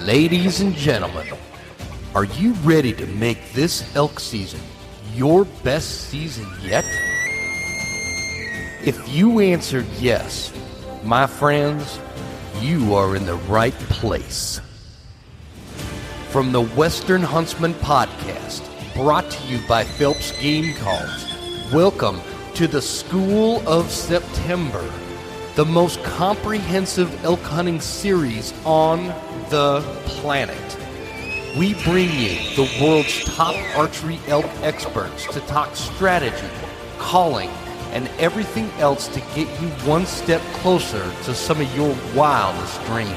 Ladies and gentlemen, are you ready to make this elk season your best season yet? If you answered yes, my friends, you are in the right place. From the Western Huntsman Podcast, brought to you by Phelps Game Calls, welcome to the School of September, the most comprehensive elk hunting series on the planet. We bring you the world's top archery elk experts to talk strategy, calling, and everything else to get you one step closer to some of your wildest dreams.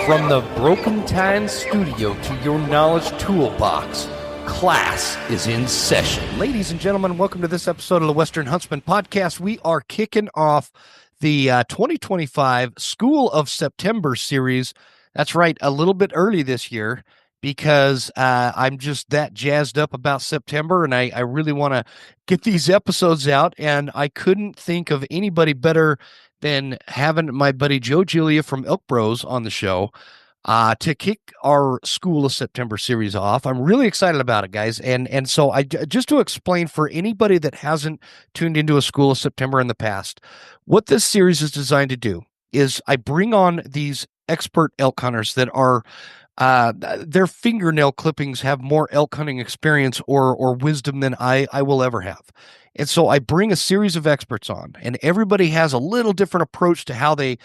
From the Broken Tine Studio to your knowledge toolbox, class is in session. Ladies and gentlemen, welcome to this episode of the Western Huntsman Podcast. We are kicking off the 2025 School of September series. That's right, a little bit early this year because I'm just that jazzed up about September, and I really want to get these episodes out, and I couldn't think of anybody better than having my buddy Joe Giglia from Elk Bros on the show to kick our School of September series off. I'm really excited about it, guys. And so just to explain for anybody that hasn't tuned into a School of September in the past, what this series is designed to do is I bring on these expert elk hunters that are their fingernail clippings have more elk hunting experience or wisdom than I will ever have. And so I bring a series of experts on, and everybody has a little different approach to how they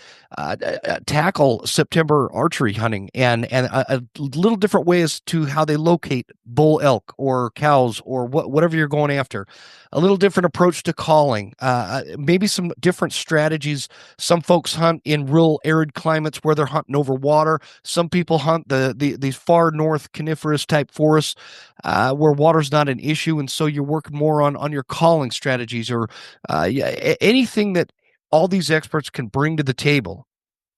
tackle September archery hunting, and a little different ways to how they locate bull elk or cows or whatever you're going after. A little different approach to calling, maybe some different strategies. Some folks hunt in real arid climates where they're hunting over water. Some people hunt these far north coniferous type forests where water's not an issue, and so you're working more on your calling strategies or anything that all these experts can bring to the table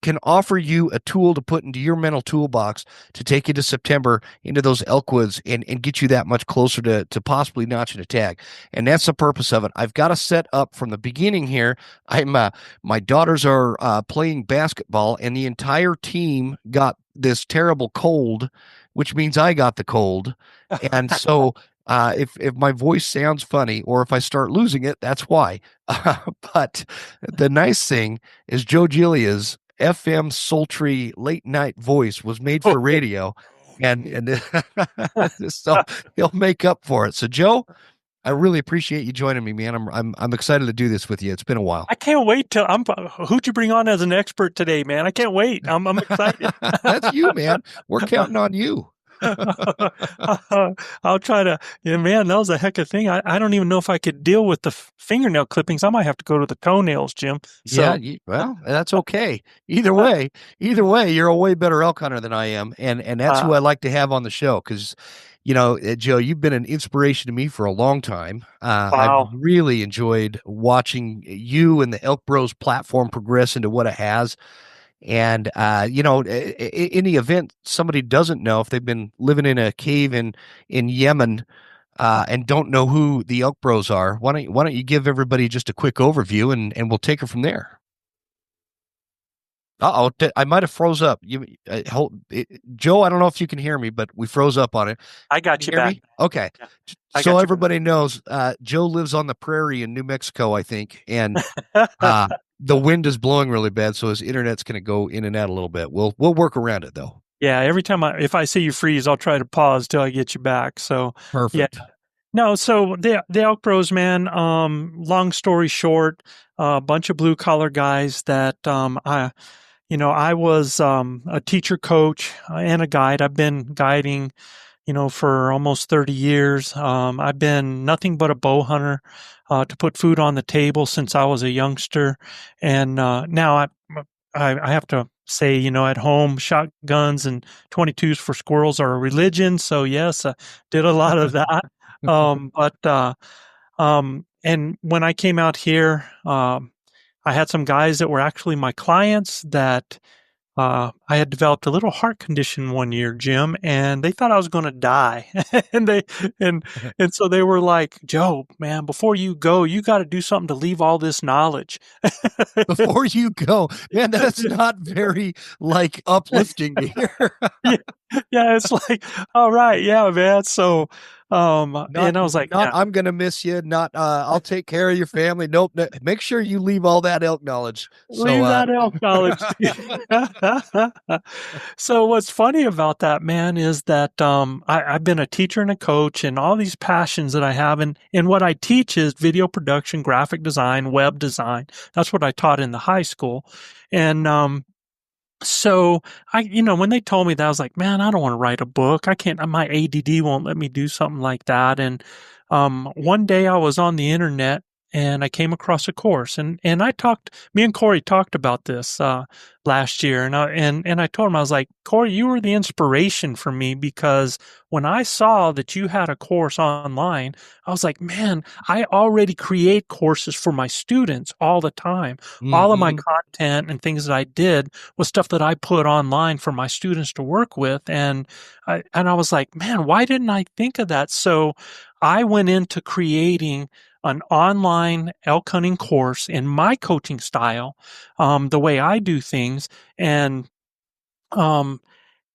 can offer you a tool to put into your mental toolbox to take you to September into those elk woods and get you that much closer to possibly notching a tag. And that's the purpose of it. I've got to set up from the beginning here. My daughters are playing basketball, and the entire team got this terrible cold, which means I got the cold. And so if my voice sounds funny or if I start losing it, that's why. But the nice thing is Joe Giglia's FM sultry late night voice was made for radio, and so he'll make up for it. So Joe, I really appreciate you joining me, man. I'm excited to do this with you. It's been a while. I can't wait till who'd you bring on as an expert today, man? I can't wait. I'm excited. That's you, man. We're counting on you. I'll try to, man, that was a heck of a thing. I don't even know if I could deal with the fingernail clippings. I might have to go to the toenails, Jim. So, yeah, well, that's okay. Either way, you're a way better elk hunter than I am. And that's who I like to have on the show. Cause Joe, you've been an inspiration to me for a long time. Wow. I've really enjoyed watching you and the Elk Bros platform progress into what it has. And, in the event somebody doesn't know, if they've been living in a cave in Yemen and don't know who the Elk Bros are, why don't you give everybody just a quick overview and we'll take it from there. I might have froze up. Joe, I don't know if you can hear me, but we froze up on it. I got you back. Me? Okay. Yeah. So everybody knows Joe lives on the prairie in New Mexico, I think, and the wind is blowing really bad, so his internet's going to go in and out a little bit. We'll work around it though. Yeah, every time if I see you freeze, I'll try to pause till I get you back. So perfect. Yeah. No, so the Elk Bros, man. Long story short, a bunch of blue collar guys that I was a teacher, coach, and a guide. I've been guiding, for almost 30 years. I've been nothing but a bow hunter to put food on the table since I was a youngster. And now I have to say, at home, shotguns and 22s for squirrels are a religion. So, yes, I did a lot of that. And when I came out here, I had some guys that were actually my clients that I I had developed a little heart condition one year, Jim, and they thought I was going to die. and they and and so they were like, "Joe, man, before you go, you got to do something to leave all this knowledge." Before you go, man, that's not very like uplifting to hear. yeah, yeah, it's like, all right, yeah, man. So, Not and I was like, not yeah, I'm gonna miss you. Not I'll take care of your family. Nope. Make sure you leave all that elk knowledge. So leave that elk knowledge. So what's funny about that, man, is that I've been a teacher and a coach, and all these passions that I have, and what I teach is video production, graphic design, web design. That's what I taught in the high school, and so when they told me that, I was like, man, I don't want to write a book. I can't. My ADD won't let me do something like that. And one day I was on the internet and I came across a course, and me and Corey talked about this last year, and I told him, I was like, Corey, you were the inspiration for me, because when I saw that you had a course online, I was like, man, I already create courses for my students all the time. All of my mhm. content and things that I did was stuff that I put online for my students to work with. And I was like, man, why didn't I think of that? So I went into creating an online elk hunting course in my coaching style, the way I do things. And, um,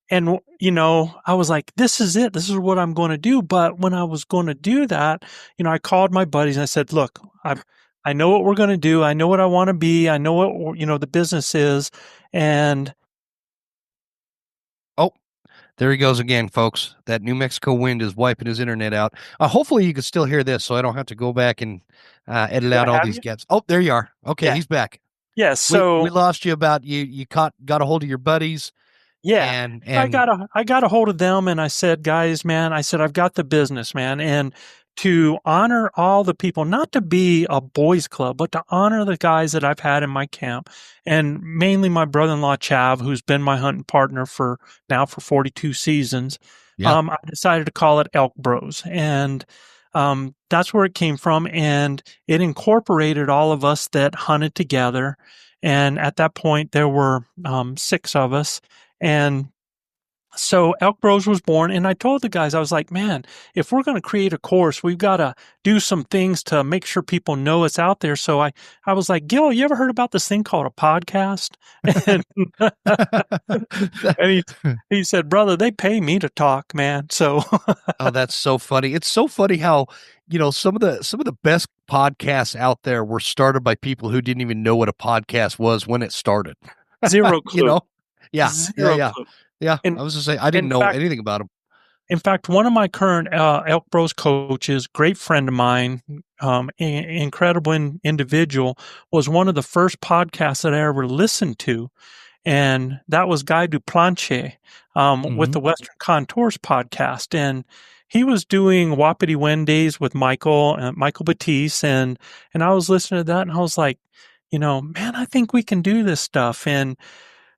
I was like, this is it. This is what I'm going to do. But when I was going to do that, I called my buddies and I said, look, I know what we're going to do. I know what I want to be. I know what, the business is. And Oh, there he goes again, folks. That New Mexico wind is wiping his internet out. Hopefully you can still hear this, so I don't have to go back and edit do out I all have these you? gaps. Oh, there you are. Okay, Yeah. he's back. Yeah. We So lost you about you got a hold of your buddies yeah, and I got a hold of them and I said, guys, man, I said, I've got the business, man. And to honor all the people, not to be a boys club, but to honor the guys that I've had in my camp, and mainly my brother-in-law, Chav, who's been my hunting partner for 42 seasons. yeah. I decided to call it Elk Bros. And, that's where it came from. And it incorporated all of us that hunted together. And at that point, there were, 6 of us. And so Elk Bros was born, and I told the guys, I was like, man, if we're going to create a course, we've got to do some things to make sure people know it's out there. So I was like, Gil, you ever heard about this thing called a podcast? And, and he said, brother, they pay me to talk, man. So Oh, that's so funny. It's so funny how, some of the best podcasts out there were started by people who didn't even know what a podcast was when it started. zero You clue, know? Yeah, yeah, zero yeah. clue. Yeah. And I was gonna say I didn't in know fact, anything about them. one of my current Elk Bros coaches, great friend of mine, incredible individual, was one of the first podcasts that I ever listened to, and that was Guy Duplanche, with Hmm. the Western Contours podcast, and he was doing Wapiti Wendays with Michael Batiste, and I was listening to that, and I was like, man, I think we can do this stuff, and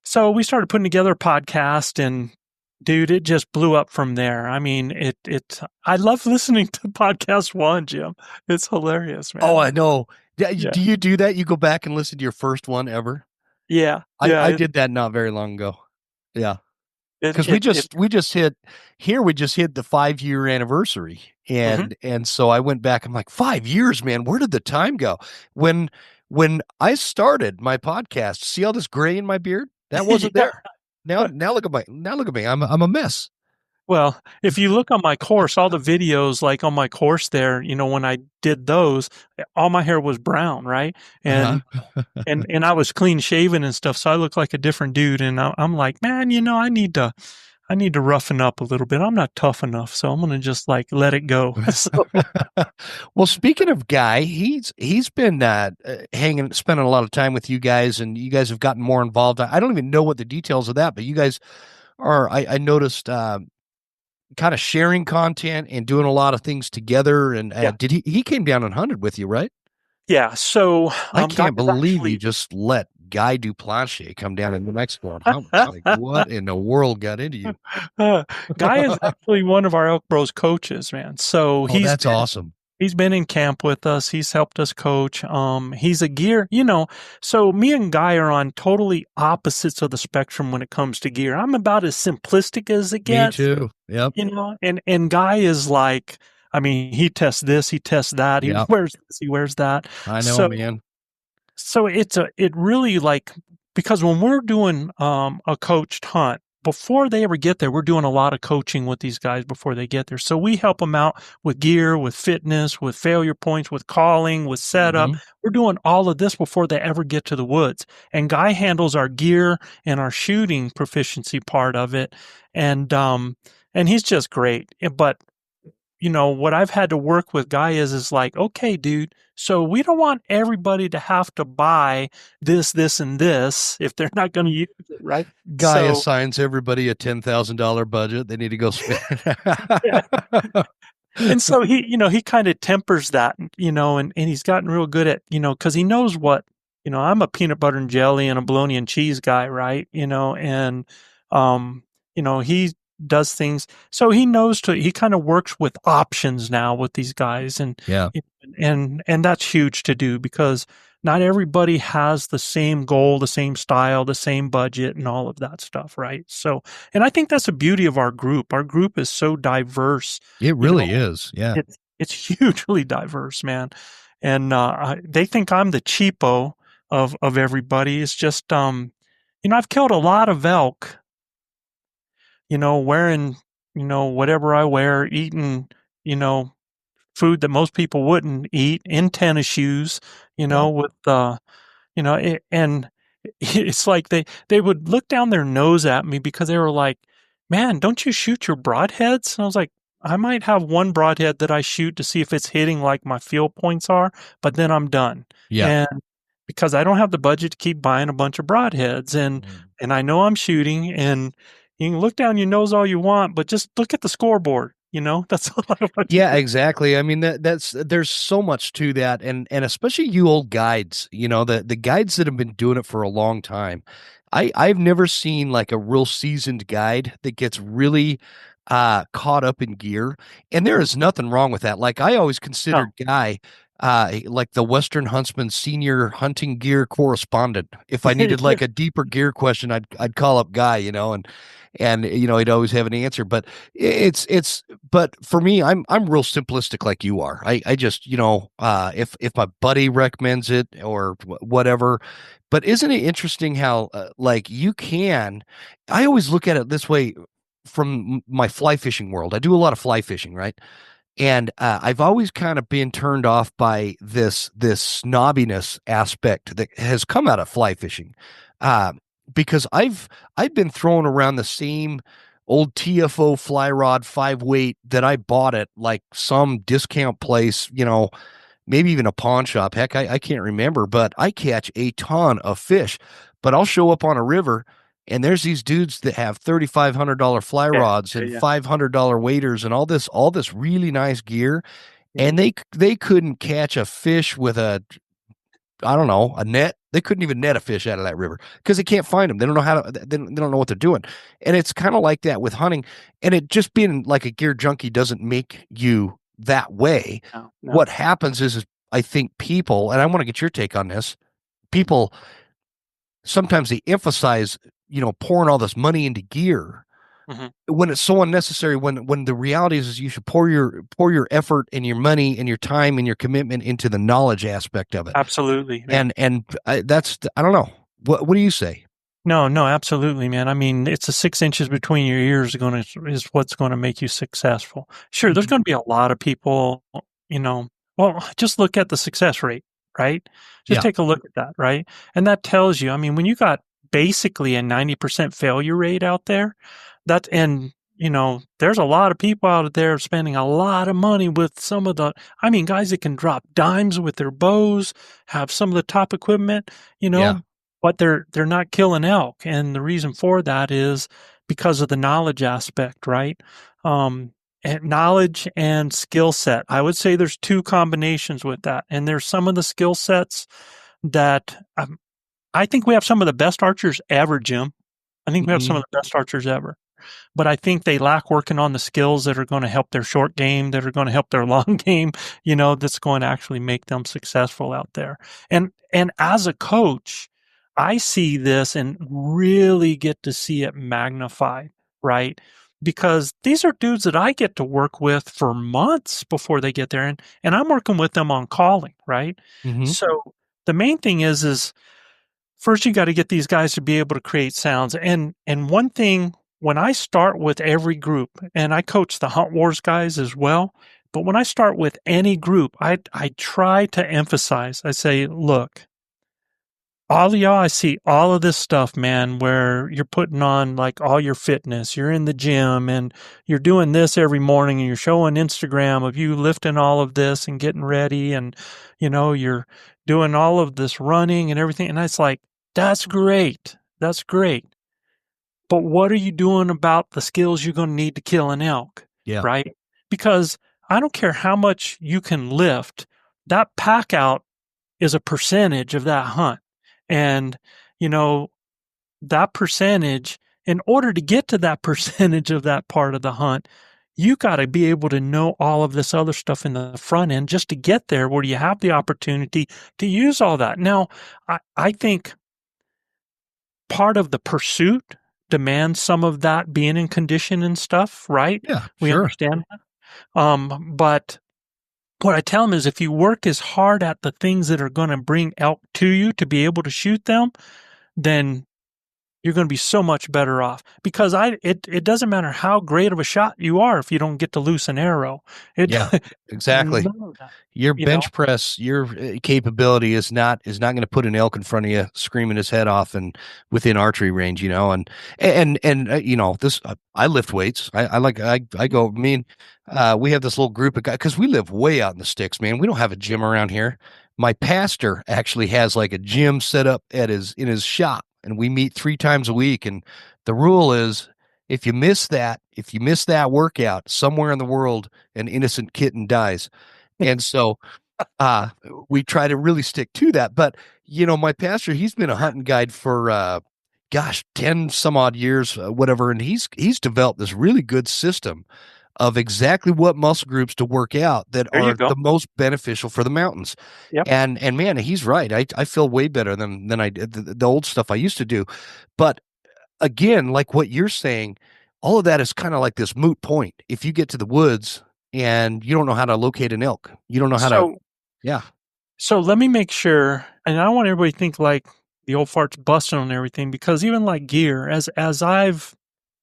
so we started putting together a podcast, and dude, it just blew up from there. I mean, I love listening to podcast one, Jim. It's hilarious, Oh, man. I know. Yeah. Do you do that? You go back and listen to your first one ever? Yeah. I Yeah. I did that not very long ago. Yeah. It, Because it, it, we just hit the 5 year anniversary. mhm. And so I went back, I'm like, 5 years, man, where did the time go? When when I started my podcast, see all this gray in my beard? That wasn't Yeah. there. Now look at me. I'm a mess. Well, if you look on my course, all the videos, like on my course there, when I did those, all my hair was brown, right? Uh-huh. And and I was clean shaven and stuff, so I look like a different dude. And I'm like, man, I need to roughen up a little bit. I'm not tough enough, so I'm gonna just like let it go. So Well, speaking of Guy, he's been spending a lot of time with you guys, and you guys have gotten more involved. I don't even know what the details of that, but you guys are. I noticed kind of sharing content and doing a lot of things together. And yeah, did he came down and hunted with you, right? yeah. So I Guy can't is believe you actually just let Guy Duplanche come down in New Mexico and hunt. Like, what in the world got into you? uh, Guy is actually one of our Elk Bros coaches, man. So Oh, that's awesome. He's been in camp with us. He's helped us coach. He's a gear, so me and Guy are on totally opposites of the spectrum when it comes to gear. I'm about as simplistic as it Me gets, too. Yep. and Guy is like, I mean, he tests this, he tests that, he Yep. wears this, he wears that. I know, So man. it really like, because when we're doing a coached hunt, before they ever get there, we're doing a lot of coaching with these guys before they get there. So we help them out with gear, with fitness, with failure points, with calling, with setup. Hmm. We're doing all of this before they ever get to the woods. And Guy handles our gear and our shooting proficiency part of it. And he's just great. But what I've had to work with Guy is like, okay, dude, so we don't want everybody to have to buy this, and this if they're not going to use it, right? Guy So, assigns everybody a $10,000 budget. They need to go spend. yeah. And so he kind of tempers that, and he's gotten real good at, because he knows what, I'm a peanut butter and jelly and a bologna and cheese guy, right? And, he does things. So he knows he kind of works with options now with these guys. Yeah. And that's huge to do because not everybody has the same goal, the same style, the same budget and all of that stuff. Right. So, and I think that's the beauty of our group. Our group is so diverse. It You really know, is. Yeah. it's hugely diverse, man. And they think I'm the cheapo of everybody. It's just I've killed a lot of elk, wearing, whatever I wear, eating, food that most people wouldn't eat, in tennis shoes, Yep. with and it's like they would look down their nose at me because they were like, "Man, don't you shoot your broadheads?" And I was like, "I might have one broadhead that I shoot to see if it's hitting like my field points are, but then I'm done." Yeah. And because I don't have the budget to keep buying a bunch of broadheads, and I know I'm shooting, and you can look down your nose all you want, but just look at the scoreboard. That's a lot of what you Yeah, do. exactly. I mean that's there's so much to that, and especially you old guides, the guides that have been doing it for a long time. I've never seen like a real seasoned guide that gets really caught up in gear, and there is nothing wrong with that. Like I always No. considered Guy like the Western Huntsman senior hunting gear correspondent. If I needed like a deeper gear question, I'd call up Guy, and he'd always have an answer. But but for me, I'm real simplistic like you are. I just if my buddy recommends it or whatever. But isn't it interesting how like you can? I always look at it this way from my fly fishing world. I do a lot of fly fishing, right? And I've always kind of been turned off by this snobbiness aspect that has come out of fly fishing, uh, because I've been throwing around the same old TFO fly rod 5 weight that I bought at like some discount place, maybe even a pawn shop. Heck, I can't remember, but I catch a ton of fish. But I'll show up on a river and there's these dudes that have $3,500 fly Yeah, rods yeah, and yeah. $500 waders and all this really nice gear, Yeah. and they couldn't catch a fish with I don't know, a net. They couldn't even net a fish out of that river because they can't find them. They don't know how to. They don't know what they're doing, and it's kind of like that with hunting. And it just being like a gear junkie doesn't make you that way. No, no. What happens is I think people, and I want to get your take on this. People sometimes they emphasize, pouring all this money into gear Mhm. when it's so unnecessary. When the reality is you should pour your effort and your money and your time and your commitment into the knowledge aspect of it. Absolutely, man. And that's, I don't know. What do you say? No, no, absolutely, man. I mean, it's the 6 inches between your ears is what's going to make you successful. Sure, there's Mhm. going to be a lot of people, well, just look at the success rate, right? Just Yeah. take a look at that, right? And that tells you, I mean, when you got basically a 90% failure rate out there, there's a lot of people out there spending a lot of money with I mean, guys that can drop dimes with their bows, have some of the top equipment, you Yeah. know, but they're not killing elk, and the reason for that is because of the knowledge aspect, right? And knowledge and skill set. I would say there's two combinations with that, and there's some of the skill sets that I think we have some of the best archers ever, Jim. I think we have some Mhm. of the best archers ever. but I think they lack working on the skills that are going to help their short game, that are going to help their long game, that's going to actually make them successful out there. And as a coach, I see this and really get to see it magnified, right? Because these are dudes that I get to work with for months before they get there, and I'm working with them on calling, right? Mm-hmm. So the main thing is first you got to get these guys to be able to create sounds. And one thing, when I start with every group, and I coach the Hunt Wars guys as well, but when I start with any group, I try to emphasize. I say, look, all of y'all, I see all of this stuff, man, where you're putting on like all your fitness. You're in the gym and you're doing this every morning and you're showing Instagram of you lifting all of this and getting ready. And, you're doing all of this running and everything. And it's like, that's great. That's great. But what are you doing about the skills you're going to need to kill an elk? Yeah. Right? Because I don't care how much you can lift, that pack out is a percentage of that hunt. And, that percentage, in order to get to that percentage of that part of the hunt, you got to be able to know all of this other stuff in the front end just to get there where you have the opportunity to use all that. Now, I think part of the pursuit demands some of that being in condition and stuff, right? Yeah, We sure. understand that. But what I tell them is if you work as hard at the things that are going to bring elk to you to be able to shoot them, then you're going to be so much better off, because it doesn't matter how great of a shot you are if you don't get to loose an arrow. Yeah, exactly. None of that, Your you know. bench press, your capability is not going to put an elk in front of you screaming his head off and within archery range, and this I lift weights. I go. I mean, we have this little group of guys because we live way out in the sticks, man. We don't have a gym around here. My pastor actually has like a gym set up in his shop, and we meet 3 times a week. And the rule is, if you miss that workout, somewhere in the world, an innocent kitten dies. And so we try to really stick to that. But my pastor, he's been a hunting guide for 10 some odd years, whatever, and he's developed this really good system of exactly what muscle groups to work out that There you are go. the most beneficial for the mountains. Yep. And man, he's right. I feel way better than I did the old stuff I used to do. But again, like what you're saying, all of that is kind of like this moot point. If you get to the woods and you don't know how to locate an elk, you don't know how to, So yeah. So let me make sure, and I don't want everybody to think like the old fart's busting on everything, because even like gear, as I've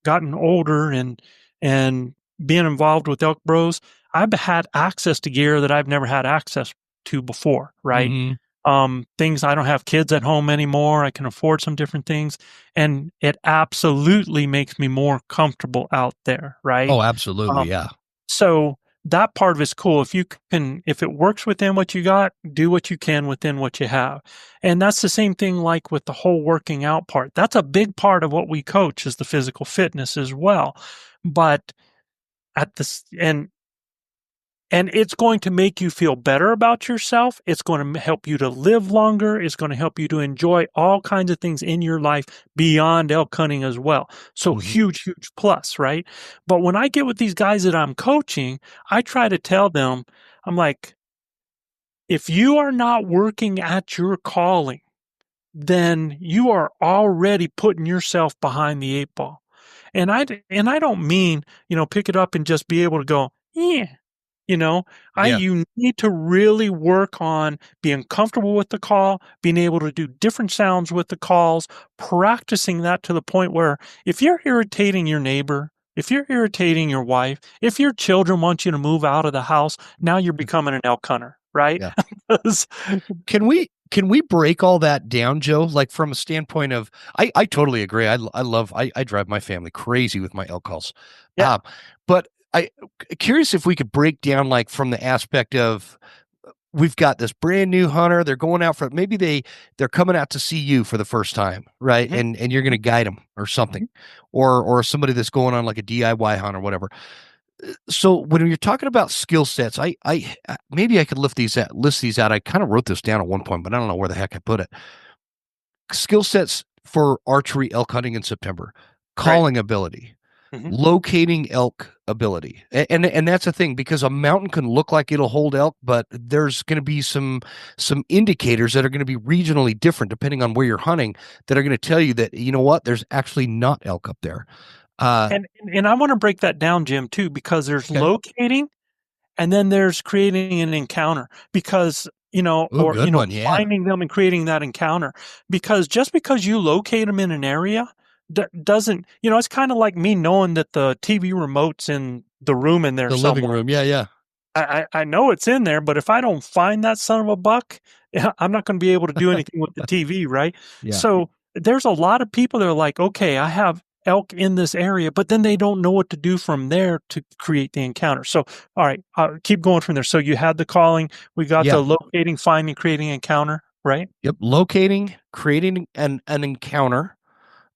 gotten older and being involved with Elk Bros, I've had access to gear that I've never had access to before, right? Mm-hmm. Things, I don't have kids at home anymore. I can afford some different things, and it absolutely makes me more comfortable out there, right? Oh, absolutely. Um, Yeah. so that part of it's cool. If it works within what you got, do what you can within what you have. And that's the same thing like with the whole working out part. That's a big part of what we coach is the physical fitness as well. But at this, and it's going to make you feel better about yourself. It's going to help you to live longer. It's going to help you to enjoy all kinds of things in your life beyond elk hunting as well. So huge, huge plus, right? But when I get with these guys that I'm coaching, I try to tell them, I'm like, if you are not working at your calling, then you are already putting yourself behind the 8 ball. And I don't mean, pick it up and just be able to go, yeah. Yeah. You need to really work on being comfortable with the call, being able to do different sounds with the calls, practicing that to the point where if you're irritating your neighbor, if you're irritating your wife, if your children want you to move out of the house, now you're becoming an elk hunter, right? Yeah. Can we break all that down, Joe? Like from a standpoint of, I totally agree. I drive my family crazy with my elk calls. Yeah. But I curious if we could break down like from the aspect of we've got this brand new hunter. They're going out for they're coming out to see you for the first time, right? Mhm. And you're going to guide them or something, or somebody that's going on like a DIY hunt or whatever. So when you're talking about skill sets, I maybe I could list these out. I kind of wrote this down at one point, but I don't know where the heck I put it. Skill sets for archery elk hunting in September, Right. calling ability, Hmm. locating elk ability. And that's a thing, because a mountain can look like it'll hold elk, but there's going to be some indicators that are going to be regionally different depending on where you're hunting, that are going to tell you that, you know what, there's actually not elk up there. uh And I want to break that down, Jim, too, because there's okay. locating and then there's creating an encounter, because, Oh, good one. Yeah. finding them and creating that encounter. Because just because you locate them in an area doesn't, it's kind of like me knowing that the TV remote's in the room in there The living somewhere. room. Yeah, yeah. I know it's in there, but if I don't find that son of a buck, I'm not going to be able to do anything with the TV, right? Yeah. So there's a lot of people that are like, okay, I have elk in this area, but then they don't know what to do from there to create the encounter. So, all right, keep going from there. So you had the calling, we got Yeah. the locating, finding, creating encounter, right? Yep. Locating, creating an encounter.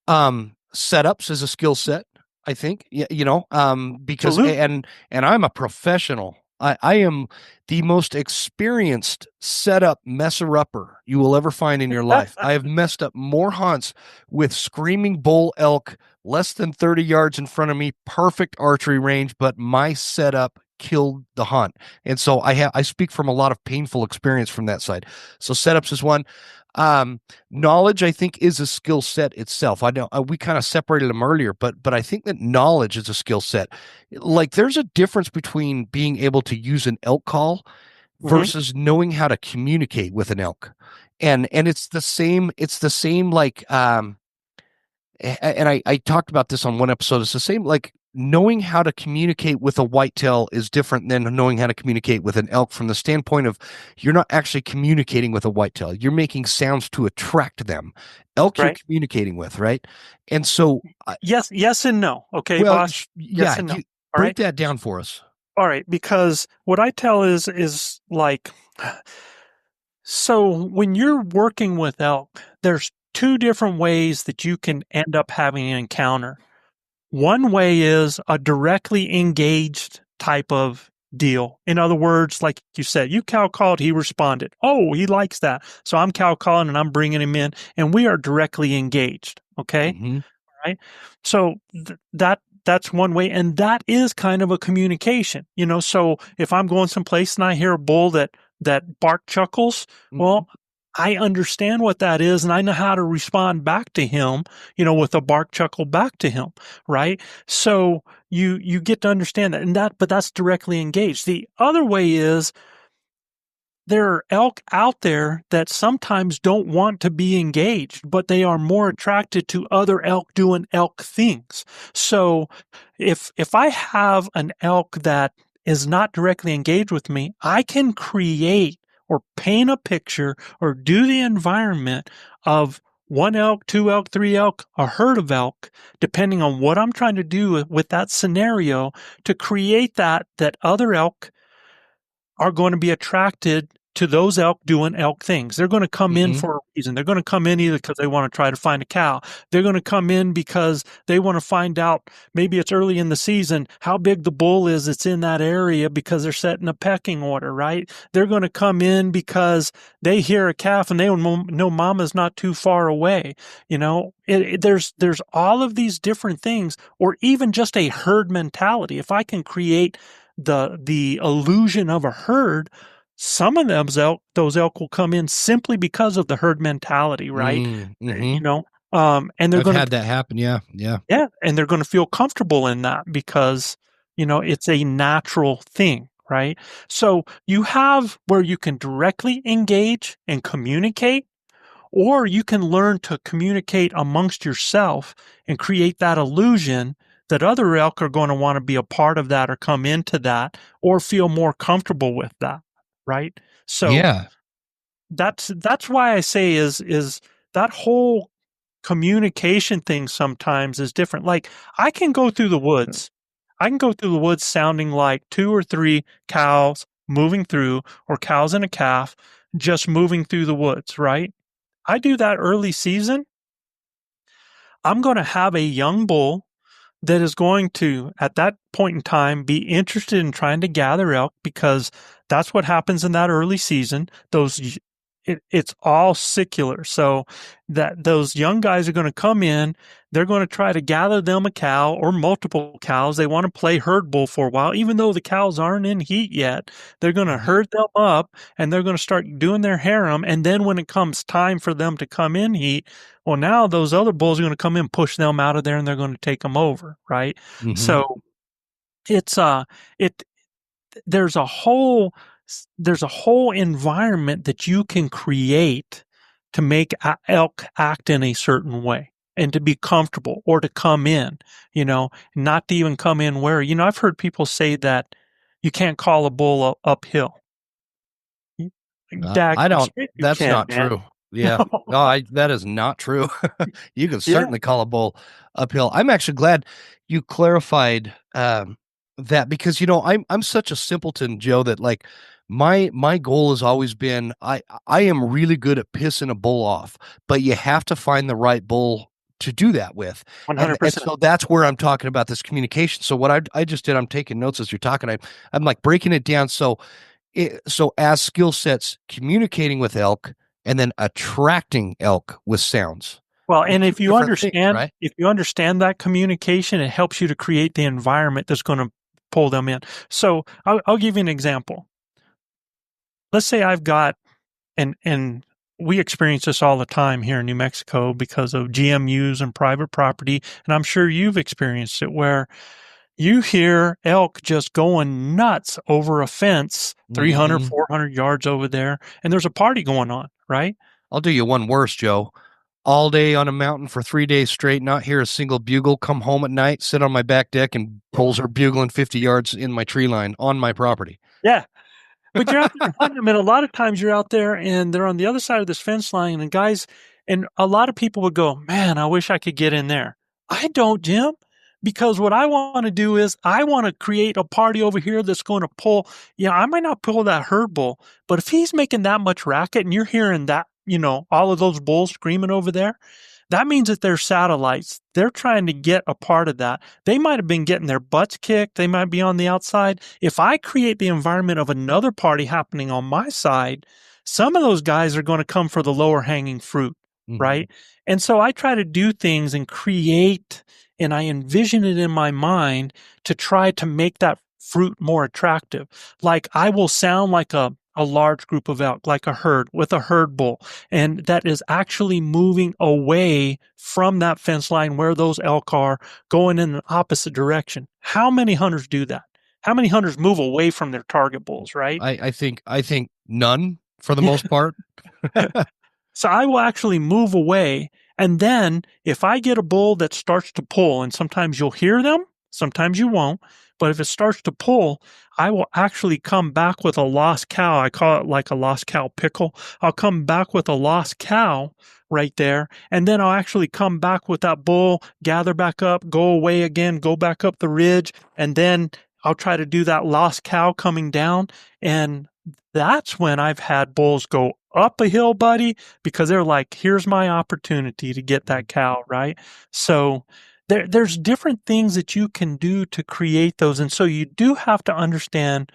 Setups is a skill set, I think. Because Absolutely. and I'm a professional. I am the most experienced setup messer upper you will ever find in your life. I have messed up more hunts with screaming bull elk less than 30 yards in front of me, perfect archery range, but my setup killed the hunt. And so I speak from a lot of painful experience from that side. So setups is one. um Knowledge, I think, is a skill set itself. I know we kind of separated them earlier, but I think that knowledge is a skill set. Like, there's a difference between being able to use an elk call Hmm. versus knowing how to communicate with an elk. And it's the same, like, and I talked about this on one episode. It's the same, like, knowing how to communicate with a whitetail is different than knowing how to communicate with an elk, from the standpoint of, you're not actually communicating with a whitetail. You're making sounds to attract them. Elk you're Right. communicating with, right? And so, Yes and no. Okay, well, boss. Yes yeah, and no. you All break right. that down for us. All right, because what I tell is like, so when you're working with elk, there's two different ways that you can end up having an encounter. One way is a directly engaged type of deal. In other words, like you said, you cow called, he responded. Oh, he likes that. So I'm cow calling and I'm bringing him in, and we are directly engaged. Okay. Hmm. Right. So that's one way, and that is kind of a communication. So if I'm going someplace and I hear a bull that bark chuckles, Hmm. well, I understand what that is, and I know how to respond back to him, with a bark chuckle back to him, right? So you get to understand that, but that's directly engaged. The other way is, there are elk out there that sometimes don't want to be engaged, but they are more attracted to other elk doing elk things. So if I have an elk that is not directly engaged with me, I can create or paint a picture or do the environment of one elk, two elk, three elk, a herd of elk, depending on what I'm trying to do with that scenario, to create that other elk are going to be attracted to those elk doing elk things. They're going to come in Hmm. for a reason. They're going to come in either because they want to try to find a cow. They're going to come in because they want to find out, maybe it's early in the season, how big the bull is that's in that area, because they're setting a pecking order, right? They're going to come in because they hear a calf and they know mama's not too far away. There's all of these different things, or even just a herd mentality. If I can create the illusion of a herd, some of those elk will come in simply because of the herd mentality, right? Mm-hmm. And they're I've going had to, that happen. Yeah, yeah. yeah, and they're going to feel comfortable in that because, it's a natural thing, right? So you have where you can directly engage and communicate, or you can learn to communicate amongst yourself and create that illusion that other elk are going to want to be a part of that or come into that or feel more comfortable with that, right? So Yeah. that's why I say is that whole communication thing sometimes is different. Like, I can go through the woods. I can go through the woods sounding like two or three cows moving through, or cows and a calf just moving through the woods, right? I do that early season, I'm going to have a young bull that is going to, at that point in time, be interested in trying to gather elk, because that's what happens in that early season. it's all secular. So that those young guys are going to come in, they're going to try to gather them a cow or multiple cows. They want to play herd bull for a while, even though the cows aren't in heat yet. They're going to Mhm. herd them up and they're going to start doing their harem. And then when it comes time for them to come in heat, well, now those other bulls are going to come in, push them out of there, and they're going to take them over, right? Mhm. So it's it there's a whole there's a whole environment that you can create to make elk act in a certain way and to be comfortable or to come in, not to even come in where, I've heard people say that you can't call a bull uphill. I Daggone don't. straight you That's can, not man. true. Yeah. No, that is not true. You can Yeah, certainly call a bull uphill. I'm actually glad you clarified that because I'm such a simpleton, Joe, that like my goal has always been I am really good at pissing a bull off, but you have to find the right bull to do that with. And 100%. so that's where I'm talking about this communication. So what I just did, I'm taking notes as you're talking. I'm like breaking it down. So as skill sets, communicating with elk and then attracting elk with sounds Well, are and two different things, right? if you understand that communication, it helps you to create the environment that's going to pull them in. So I'll give you an example. Let's say I've got, and we experience this all the time here in New Mexico because of GMUs and private property. And I'm sure you've experienced it where you hear elk just going nuts over a fence 300, Hmm. 400 yards over there, and there's a party going on, right? I'll do you one worse, Joe. All day on a mountain for 3 days straight, not hear a single bugle. Come home at night, sit on my back deck, and bulls are bugling 50 yards in my tree line on my property. Yeah. But you're out there hunting them, and a lot of times you're out there and they're on the other side of this fence line, and guys, and a lot of people would go, "Man, I wish I could get in there." I don't, Jim, because what I want to do is I want to create a party over here that's going to pull. I might not pull that herd bull, but if he's making that much racket and you're hearing that, all of those bulls screaming over there, that means that they're satellites. They're trying to get a part of that. They might have been getting their butts kicked. They might be on the outside. If I create the environment of another party happening on my side, some of those guys are going to come for the lower hanging fruit, Hmm. right? And so I try to do things and create, and I envision it in my mind to try to make that fruit more attractive. Like I will sound like a large group of elk, like a herd with a herd bull, and that is actually moving away from that fence line where those elk are, going in the opposite direction. How many hunters do that? How many hunters move away from their target bulls, right? I think none for the most part. So I will actually move away. And then if I get a bull that starts to pull, and sometimes you'll hear them, sometimes you won't, but if it starts to pull, I will actually come back with a lost cow. I call it like a lost cow pickle. I'll come back with a lost cow right there. And then I'll actually come back with that bull, gather back up, go away again, go back up the ridge. And then I'll try to do that lost cow coming down. And that's when I've had bulls go up a hill, buddy, because they're like, here's my opportunity to get that cow, right? So there's different things that you can do to create those. And so you do have to understand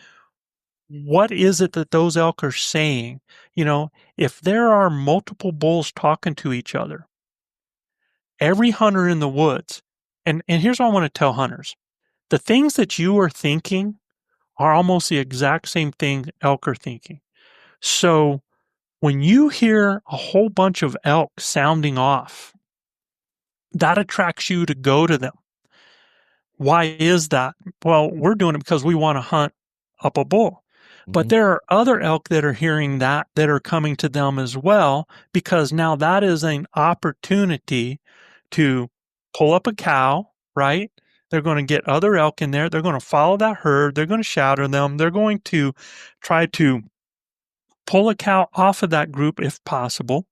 what is it that those elk are saying. If there are multiple bulls talking to each other, every hunter in the woods, and here's what I want to tell hunters. The things that you are thinking are almost the exact same thing elk are thinking. So when you hear a whole bunch of elk sounding off, that attracts you to go to them. Why is that? Well, we're doing it because we want to hunt up a bull. But Hmm. there are other elk that are hearing that are coming to them as well, because now that is an opportunity to pull up a cow, right? They're going to get other elk in there. They're going to follow that herd. They're going to shadow them. They're going to try to pull a cow off of that group if possible,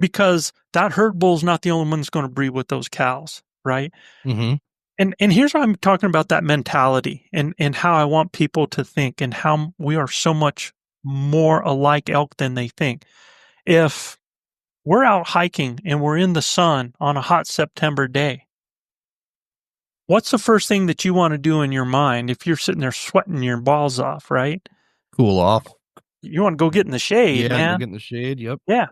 because that herd bull is not the only one that's going to breed with those cows, right? Hmm. And here's why I'm talking about that mentality and how I want people to think and how we are so much more alike elk than they think. If we're out hiking and we're in the sun on a hot September day, what's the first thing that you want to do in your mind if you're sitting there sweating your balls off, right? Cool off. You want to go get in the shade, Yeah, go man. get in the shade. Yep. Yeah.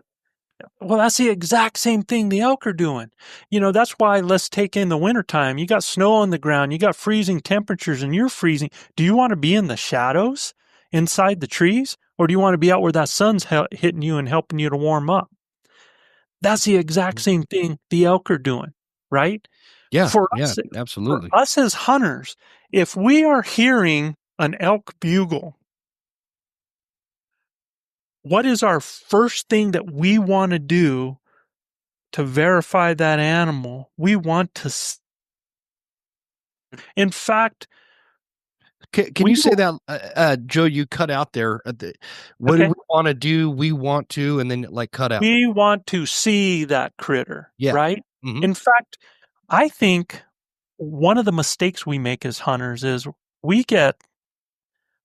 Well, that's the exact same thing the elk are doing. That's why let's take in the wintertime. You got snow on the ground, you got freezing temperatures, and you're freezing. Do you want to be in the shadows inside the trees, or do you want to be out where that sun's hitting you and helping you to warm up? That's the exact same thing the elk are doing, right? Yeah, For yeah, us, for absolutely. us as hunters, if we are hearing an elk bugle, what is our first thing that we want to do to verify that animal? We want to, in fact, Can we you say will, that, Joe? You cut out there. What do okay, we want to do? We want to, and then like cut out. we want to see that critter, Yeah. right? Hmm. In fact, I think one of the mistakes we make as hunters is we get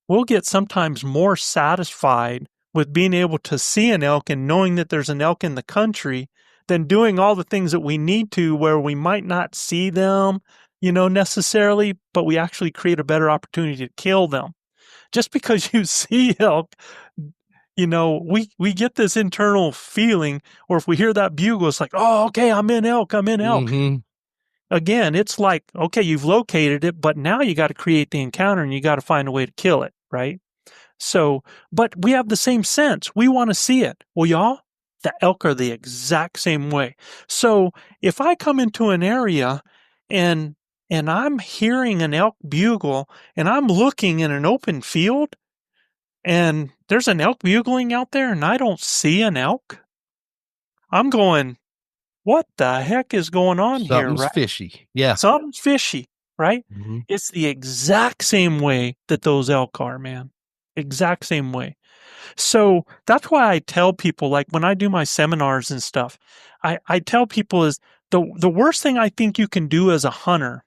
we'll get sometimes more satisfied with being able to see an elk and knowing that there's an elk in the country than doing all the things that we need to where we might not see them, necessarily, but we actually create a better opportunity to kill them. Just because you see elk, we get this internal feeling, or if we hear that bugle, it's like, oh, okay, I'm in elk, I'm in elk. Hmm. Again, it's like, okay, you've located it, but now you got to create the encounter and you got to find a way to kill it, right? So, but we have the same sense. We want to see it. Well, y'all, the elk are the exact same way. So if I come into an area and I'm hearing an elk bugle and I'm looking in an open field and there's an elk bugling out there and I don't see an elk, I'm going, what the heck is going on here, Something's right? fishy. Yeah. Something's fishy, right? Hmm. It's the exact same way that those elk are, man. Exact same way. So that's why I tell people, like when I do my seminars and stuff, I tell people is the worst thing I think you can do as a hunter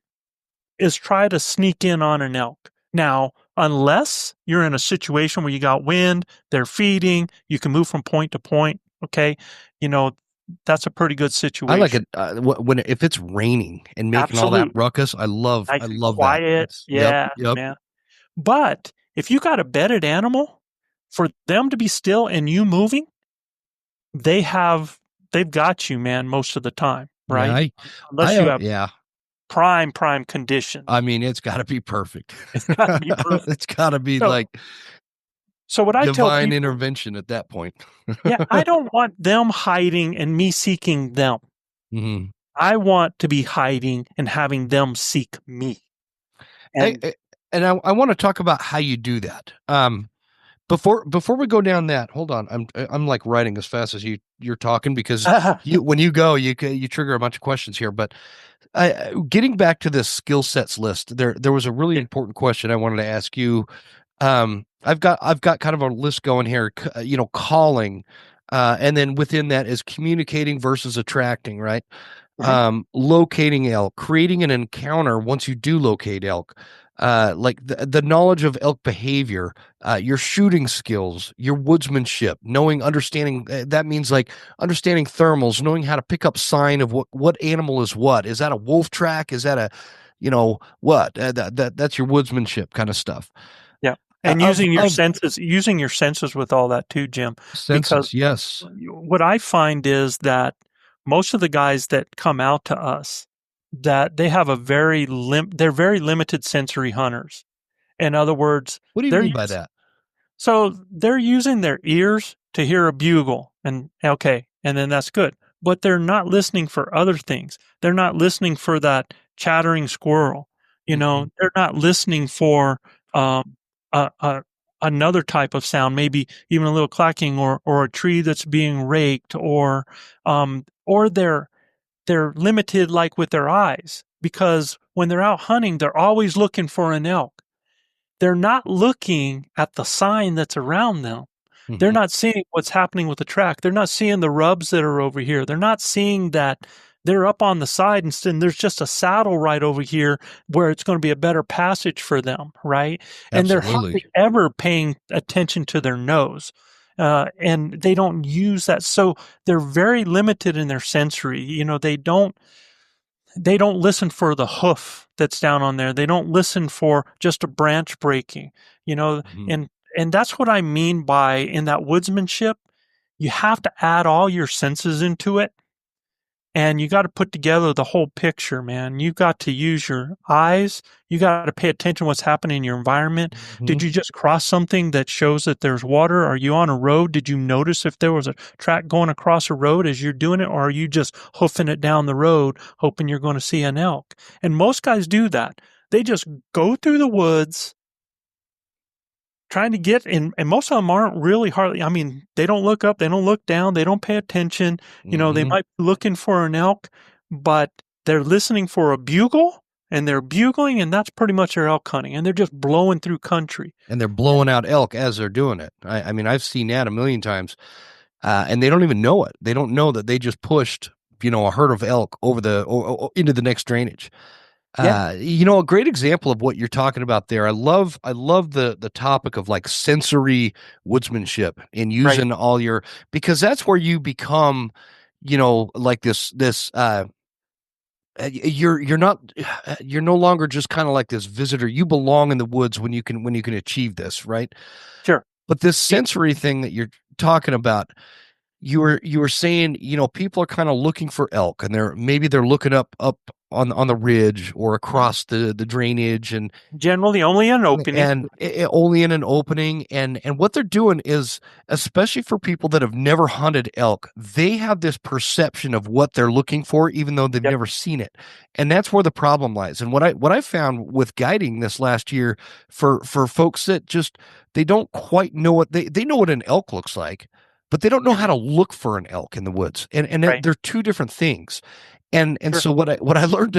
is try to sneak in on an elk. Now, unless you're in a situation where you got wind, they're feeding, you can move from point to point, okay? You know, that's a pretty good I like situation. it when if it's raining and making all that Absolutely. ruckus. I Nice and love that. quiet. That's yep, Yeah, yep. man. But if you got a bedded animal, for them to be still and you moving, they have they've got you, man, most of the time, Yeah, right? Unless you have yeah. prime I conditions. mean, it's got to be perfect. It's gotta be perfect. It's got to be So like so what I tell divine people, intervention at that point. yeah, I don't want them hiding and me seeking them. Hmm. I want to be hiding and having them seek me. I, And I- and I want to talk about how you do that. Before we go down that, hold on. I'm like writing as fast as you're talking because you when you go you trigger a bunch of questions here. But getting back to this skill sets list, there was a really yeah, important question I wanted to ask you. I've got kind of a list going here. Calling, and then within that is communicating versus attracting, right? right. Locating elk, creating an encounter once you do locate elk, like the knowledge of elk behavior, your shooting skills, your woodsmanship, understanding that means like understanding thermals, knowing how to pick up sign of what animal is what. Is that a wolf track? Is that a, what? That's your woodsmanship kind of stuff. Yeah. And Of using your senses with all that too, Jim, because senses, yes. what I find is that most of the guys that come out to us, that they have they're very limited sensory hunters. In other words, What do you they're mean by using that? so they're using their ears to hear a bugle and okay, and then that's good. But they're not listening for other things. They're not listening for that chattering squirrel. Mhm. They're not listening for a, another type of sound, maybe even a little clacking or a tree that's being raked or they're limited like with their eyes because when they're out hunting, they're always looking for an elk. They're not looking at the sign that's around them. They're Mhm. not seeing what's happening with the track. They're not seeing the rubs that are over here. They're not seeing that they're up on the side and there's just a saddle right over here where it's going to be a better passage for them, right? And they're hardly Absolutely. ever paying attention to their nose. And they don't use that. So they're very limited in their sensory. They don't listen for the hoof that's down on there. They don't listen for just a branch breaking, you know, Mhm. and and that's what I mean by in that woodsmanship, you have to add all your senses into it. And you got to put together the whole picture, man. You got to use your eyes. You got to pay attention to what's happening in your environment. Mhm. Did you just cross something that shows that there's water? Are you on a road? Did you notice if there was a track going across a road as you're doing it? Or are you just hoofing it down the road, hoping you're going to see an elk? And most guys do that. They just go through the woods trying to get in, and most of them aren't really hardly. I mean, they don't look up, they don't look down, they don't pay attention. They Mhm. might be looking for an elk, but they're listening for a bugle, and they're bugling, and that's pretty much their elk hunting, and they're just blowing through country. And they're blowing out elk as they're doing it. I mean, I've seen that a million times, and they don't even know it. They don't know that they just pushed, a herd of elk over into the next drainage. Yeah, A great example of what you're talking about there. I love the topic of like sensory woodsmanship and right. using all your, because that's where you become, like this. You're not you're no longer just kind of like this visitor. You belong in the woods when you can achieve this, right? Sure. But this Y- sensory thing that you're talking about, you were saying, people are kind of looking for elk, and they're looking up on the ridge or across the drainage, Generally, only an opening. and only in an opening, and what they're doing is, especially for people that have never hunted elk, they have this perception of what they're looking for even though they've Yep. never seen it. And that's where the problem lies. And what I found with guiding this last year, for folks that just, they don't quite know what they know what an elk looks like, but they don't know Yeah. how to look for an elk in the woods, and Right. they're two different things. And Sure. so what I learned,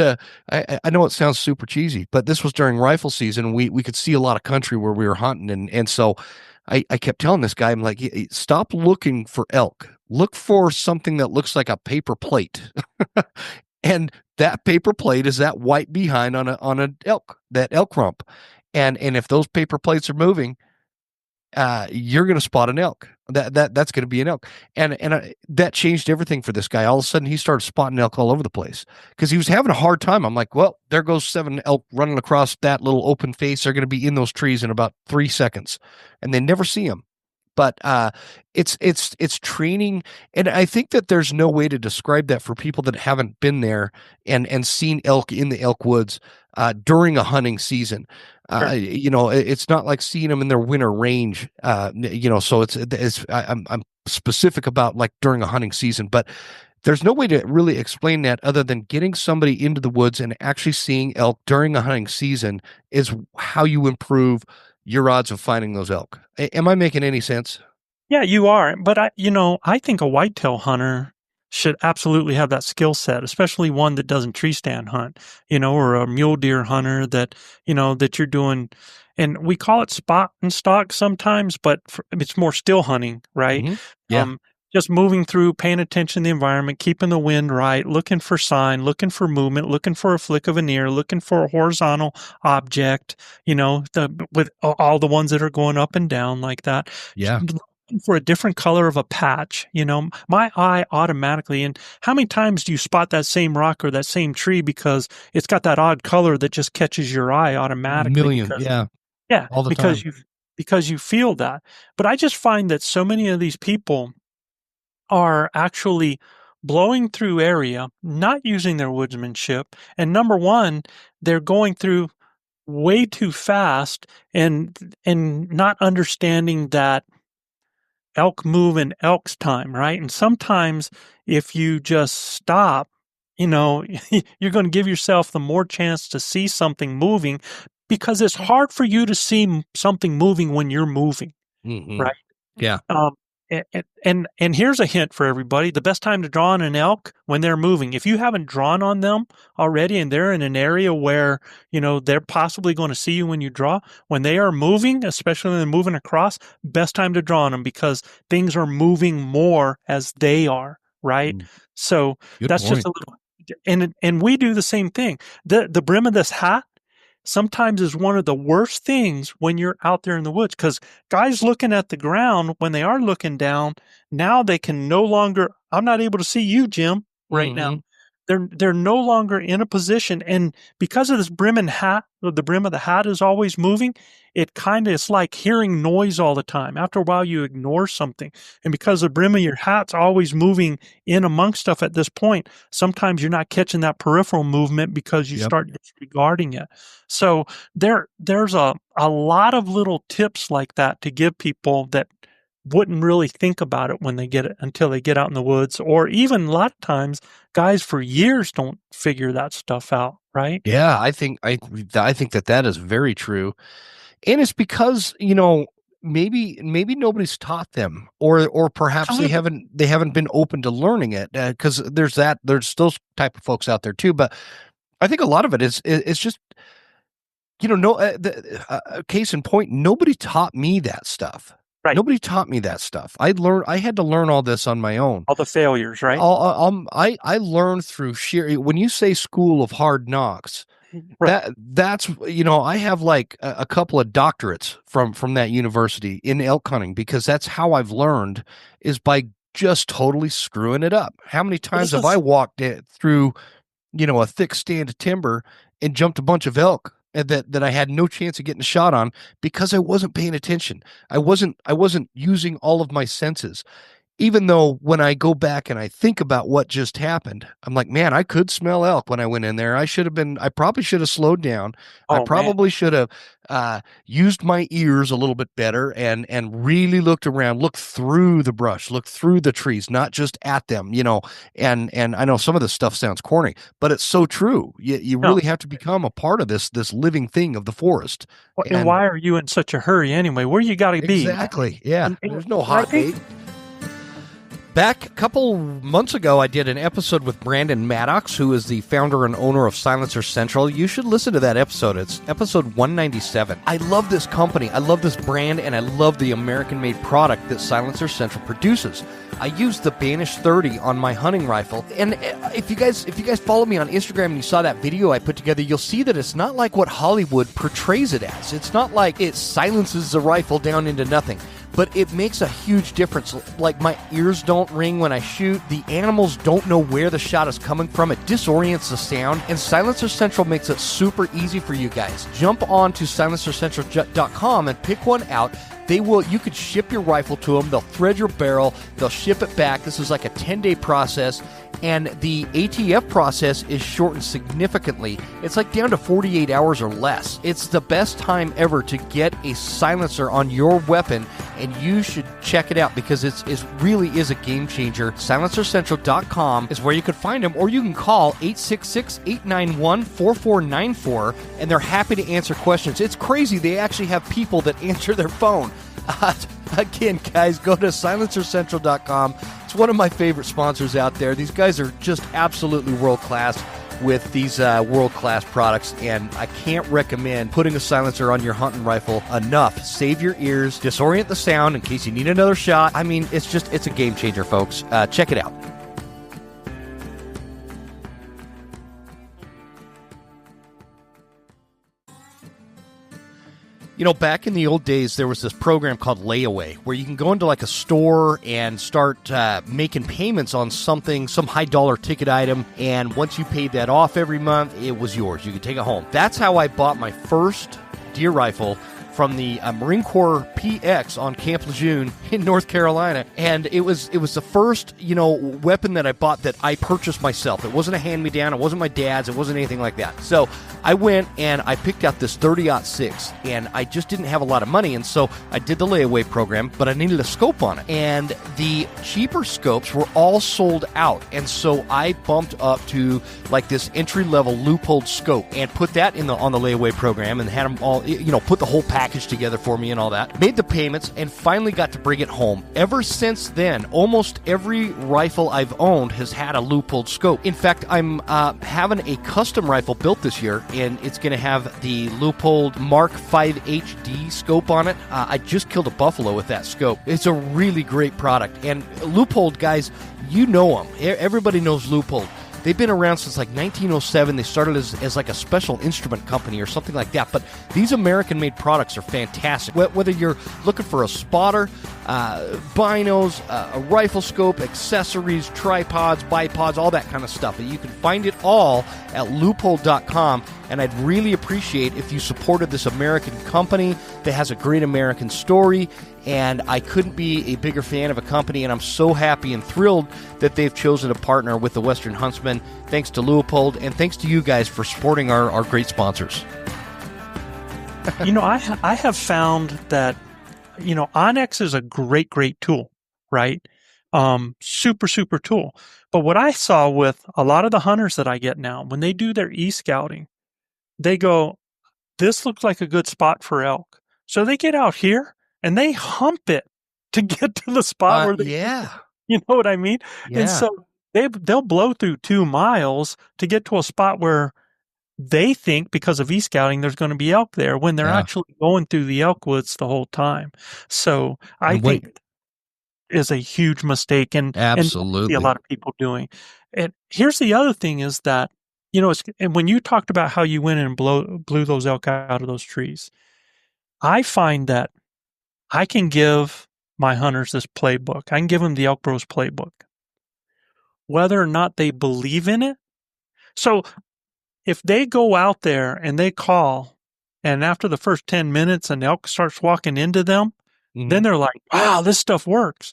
I know it sounds super cheesy, but this was during rifle season. We could see a lot of country where we were hunting, and so I kept telling this guy, I'm like, stop looking for elk. Look for something that looks like a paper plate. And that paper plate is that white behind on a elk, that elk rump. And if those paper plates are moving, you're going to spot an elk. That's going to be an elk. And that changed everything for this guy. All of a sudden, he started spotting elk all over the place because he was having a hard time. I'm like, well, there goes 7 elk running across that little open face. They're going to be in those trees in about 3 seconds, and they never see them. But it's training, and I think that there's no way to describe that for people that haven't been there and seen elk in the elk woods during a hunting season. Sure. It's not like seeing them in their winter range. So I'm specific about like during a hunting season, but there's no way to really explain that other than getting somebody into the woods and actually seeing elk during a hunting season is how you improve your odds of finding those elk. Am I making any sense? Yeah, you are. But I think a whitetail hunter should absolutely have that skill set, especially one that doesn't tree stand hunt, or a mule deer hunter that you're doing. And we call it spot and stalk sometimes, but it's more still hunting, right? Hmm. Yeah. Um, just moving through, paying attention to the environment, keeping the wind right, looking for sign, looking for movement, looking for a flick of an ear, looking for a horizontal object, with all the ones that are going up and down like that, Yeah. for a different color of a patch. My eye automatically, and how many times do you spot that same rock or that same tree because it's got that odd color that just catches your eye automatically Million. because, Yeah. yeah, All the because time. you feel that. But I just find that so many of these people are actually blowing through area, not using their woodsmanship. And number one, they're going through way too fast and not understanding that elk move in elk's time, right? And sometimes if you just stop, you're going to give yourself the more chance to see something moving because it's hard for you to see something moving when you're moving, Hmm. right? Yeah. Um, and here's a hint for everybody: the best time to draw on an elk when they're moving. If you haven't drawn on them already, and they're in an area where they're possibly going to see you when you draw, when they are moving, especially when they're moving across, best time to draw on them because things are moving more as they are. Right. Mm. So Good that's just point. a little, and we do the same thing. The brim of this hat sometimes is one of the worst things when you're out there in the woods because guys looking at the ground when they are looking down, now they can no longer, I'm not able to see you, Jim, right now. Hmm. they're no longer in a position, and because of this brim and hat, the brim of the hat is always moving. It's like hearing noise all the time. After a while, you ignore something, and because the brim of your hat's always moving in amongst stuff at this point, sometimes you're not catching that peripheral movement because you start disregarding it. So there's a lot of little tips like that to give people that wouldn't really think about it when they get it until they get out in the woods, or even a lot of times guys for years don't figure that stuff out, right? Yeah, I think that is very true. And it's because, maybe nobody's taught them, or perhaps they haven't been open to learning it, because there's those type of folks out there too. But I think a lot of it is just, case in point, nobody taught me that stuff. Right. Nobody taught me that stuff. I had to learn all this on my own. All the failures, right? I learned through when you say school of hard knocks, right. that's, I have like a couple of doctorates from that university in elk hunting, because that's how I've learned, is by just totally screwing it up. How many times have I walked through, a thick stand of timber and jumped a bunch of elk that I had no chance of getting a shot on because I wasn't paying attention. I wasn't using all of my senses. Even though when I go back and I think about what just happened, I'm like, man, I could smell elk when I went in there. I probably should have slowed down. I probably should have used my ears a little bit better and really looked around, looked through the brush, looked through the trees, not just at them, and I know some of this stuff sounds corny, but it's so true. You really have to become a part of this living thing of the forest. And why are you in such a hurry anyway? Where you got to be? Exactly. Yeah. There's no hot date. Back a couple months ago, I did an episode with Brandon Maddox, who is the founder and owner of Silencer Central. You should listen to that episode. It's episode 197. I love this company. I love this brand, and I love the American-made product that Silencer Central produces. I use the Banish 30 on my hunting rifle, and if you guys follow me on Instagram and you saw that video I put together, you'll see that it's not like what Hollywood portrays it as. It's not like it silences the rifle down into nothing. But it makes a huge difference. Like, my ears don't ring when I shoot. The animals don't know where the shot is coming from. It disorients the sound. And Silencer Central makes it super easy for you guys. Jump on to silencercentral.com and pick one out. You could ship your rifle to them. They'll thread your barrel. They'll ship it back. This is like a 10-day process. And the ATF process is shortened significantly. It's like down to 48 hours or less. It's the best time ever to get a silencer on your weapon, and you should check it out because it really is a game changer. SilencerCentral.com is where you can find them, or you can call 866-891-4494, and they're happy to answer questions. It's crazy. They actually have people that answer their phone. Again, guys, go to SilencerCentral.com. It's one of my favorite sponsors out there. These guys are just absolutely world-class with these world-class products, and I can't recommend putting a silencer on your hunting rifle enough. Save your ears, disorient the sound in case you need another shot. I mean, it's a game changer, folks. Check it out. Back in the old days, there was this program called Layaway, where you can go into like a store and start making payments on something, some high-dollar ticket item, and once you paid that off every month, it was yours. You could take it home. That's how I bought my first deer rifle from the Marine Corps PX on Camp Lejeune in North Carolina. And it was the first, weapon that I bought that I purchased myself. It wasn't a hand-me-down. It wasn't my dad's. It wasn't anything like that. So I went and I picked out this 30-06, and I just didn't have a lot of money. And so I did the layaway program, but I needed a scope on it. And the cheaper scopes were all sold out. And so I bumped up to like this entry-level loopholed scope and put that on the layaway program and had them all, put the whole package together for me and all that. Made the payments and finally got to bring it home. Ever since then, almost every rifle I've owned has had a loopholed scope. In fact, I'm having a custom rifle built this year, and it's going to have the loopholed Mark 5 HD scope on it. I just killed a buffalo with that scope. It's a really great product. And loopholed, guys, you know them. Everybody knows loopholed. They've been around since like 1907. They started as like a special instrument company or something like that. But these American-made products are fantastic. Whether you're looking for a spotter, binos, a rifle scope, accessories, tripods, bipods, all that kind of stuff. And you can find it all at loophole.com. And I'd really appreciate if you supported this American company that has a great American story. And I couldn't be a bigger fan of a company, and I'm so happy and thrilled that they've chosen to partner with the Western Huntsman. Thanks to Leupold, and thanks to you guys for supporting our great sponsors. I have found that, Onyx is a great tool, right? Super, super tool. But what I saw with a lot of the hunters that I get now, when they do their e-scouting, they go, this looks like a good spot for elk. So they get out here and they hump it to get to the spot where they, you know what I mean? Yeah. And so they'll blow through 2 miles to get to a spot where they think, because of e-scouting, there's going to be elk there when they're actually going through the elk woods the whole time. So I think is a huge mistake, and absolutely see a lot of people doing. And here's the other thing is that, and when you talked about how you went and blew those elk out of those trees, I find that I can give my hunters this playbook. I can give them the Elk Bros playbook, whether or not they believe in it. So if they go out there and they call, and after the first 10 minutes an elk starts walking into them, then they're like, wow, this stuff works.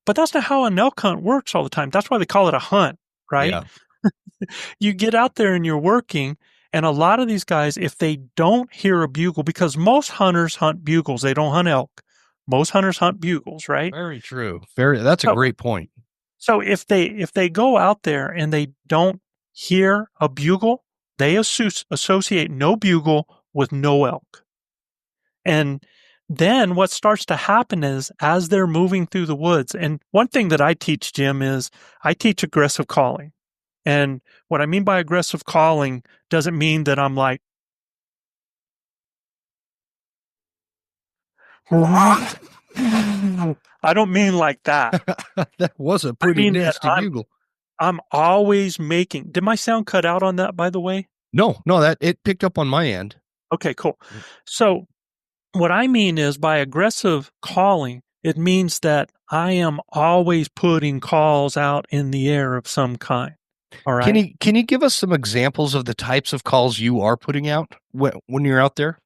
But that's not how an elk hunt works all the time. That's why they call it a hunt, right? Yeah. You get out there and you're working, and a lot of these guys, if they don't hear a bugle, because most hunters hunt bugles, they don't hunt elk. Most hunters hunt bugles, right? Very true. That's a great point. So if they go out there and they don't hear a bugle, they associate no bugle with no elk. And then what starts to happen is, as they're moving through the woods, and one thing that I teach, Jim, is I teach aggressive calling. And what I mean by aggressive calling doesn't mean that I'm like, I don't mean like that. That was a pretty nasty bugle. I'm always making. Did my sound cut out on that, by the way? No, that it picked up on my end. Okay, cool. So what I mean is, by aggressive calling, it means that I am always putting calls out in the air of some kind. All right. Can you give us some examples of the types of calls you are putting out when you're out there?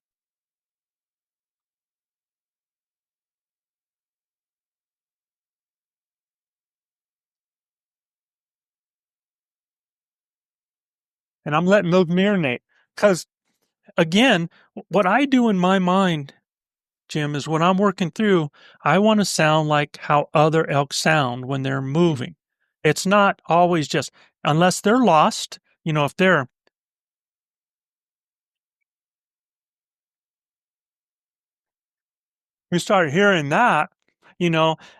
And I'm letting those marinate, because, again, what I do in my mind, Jim, is when I'm working through, I want to sound like how other elk sound when they're moving. It's not always just, unless they're lost, if they're, we start hearing that,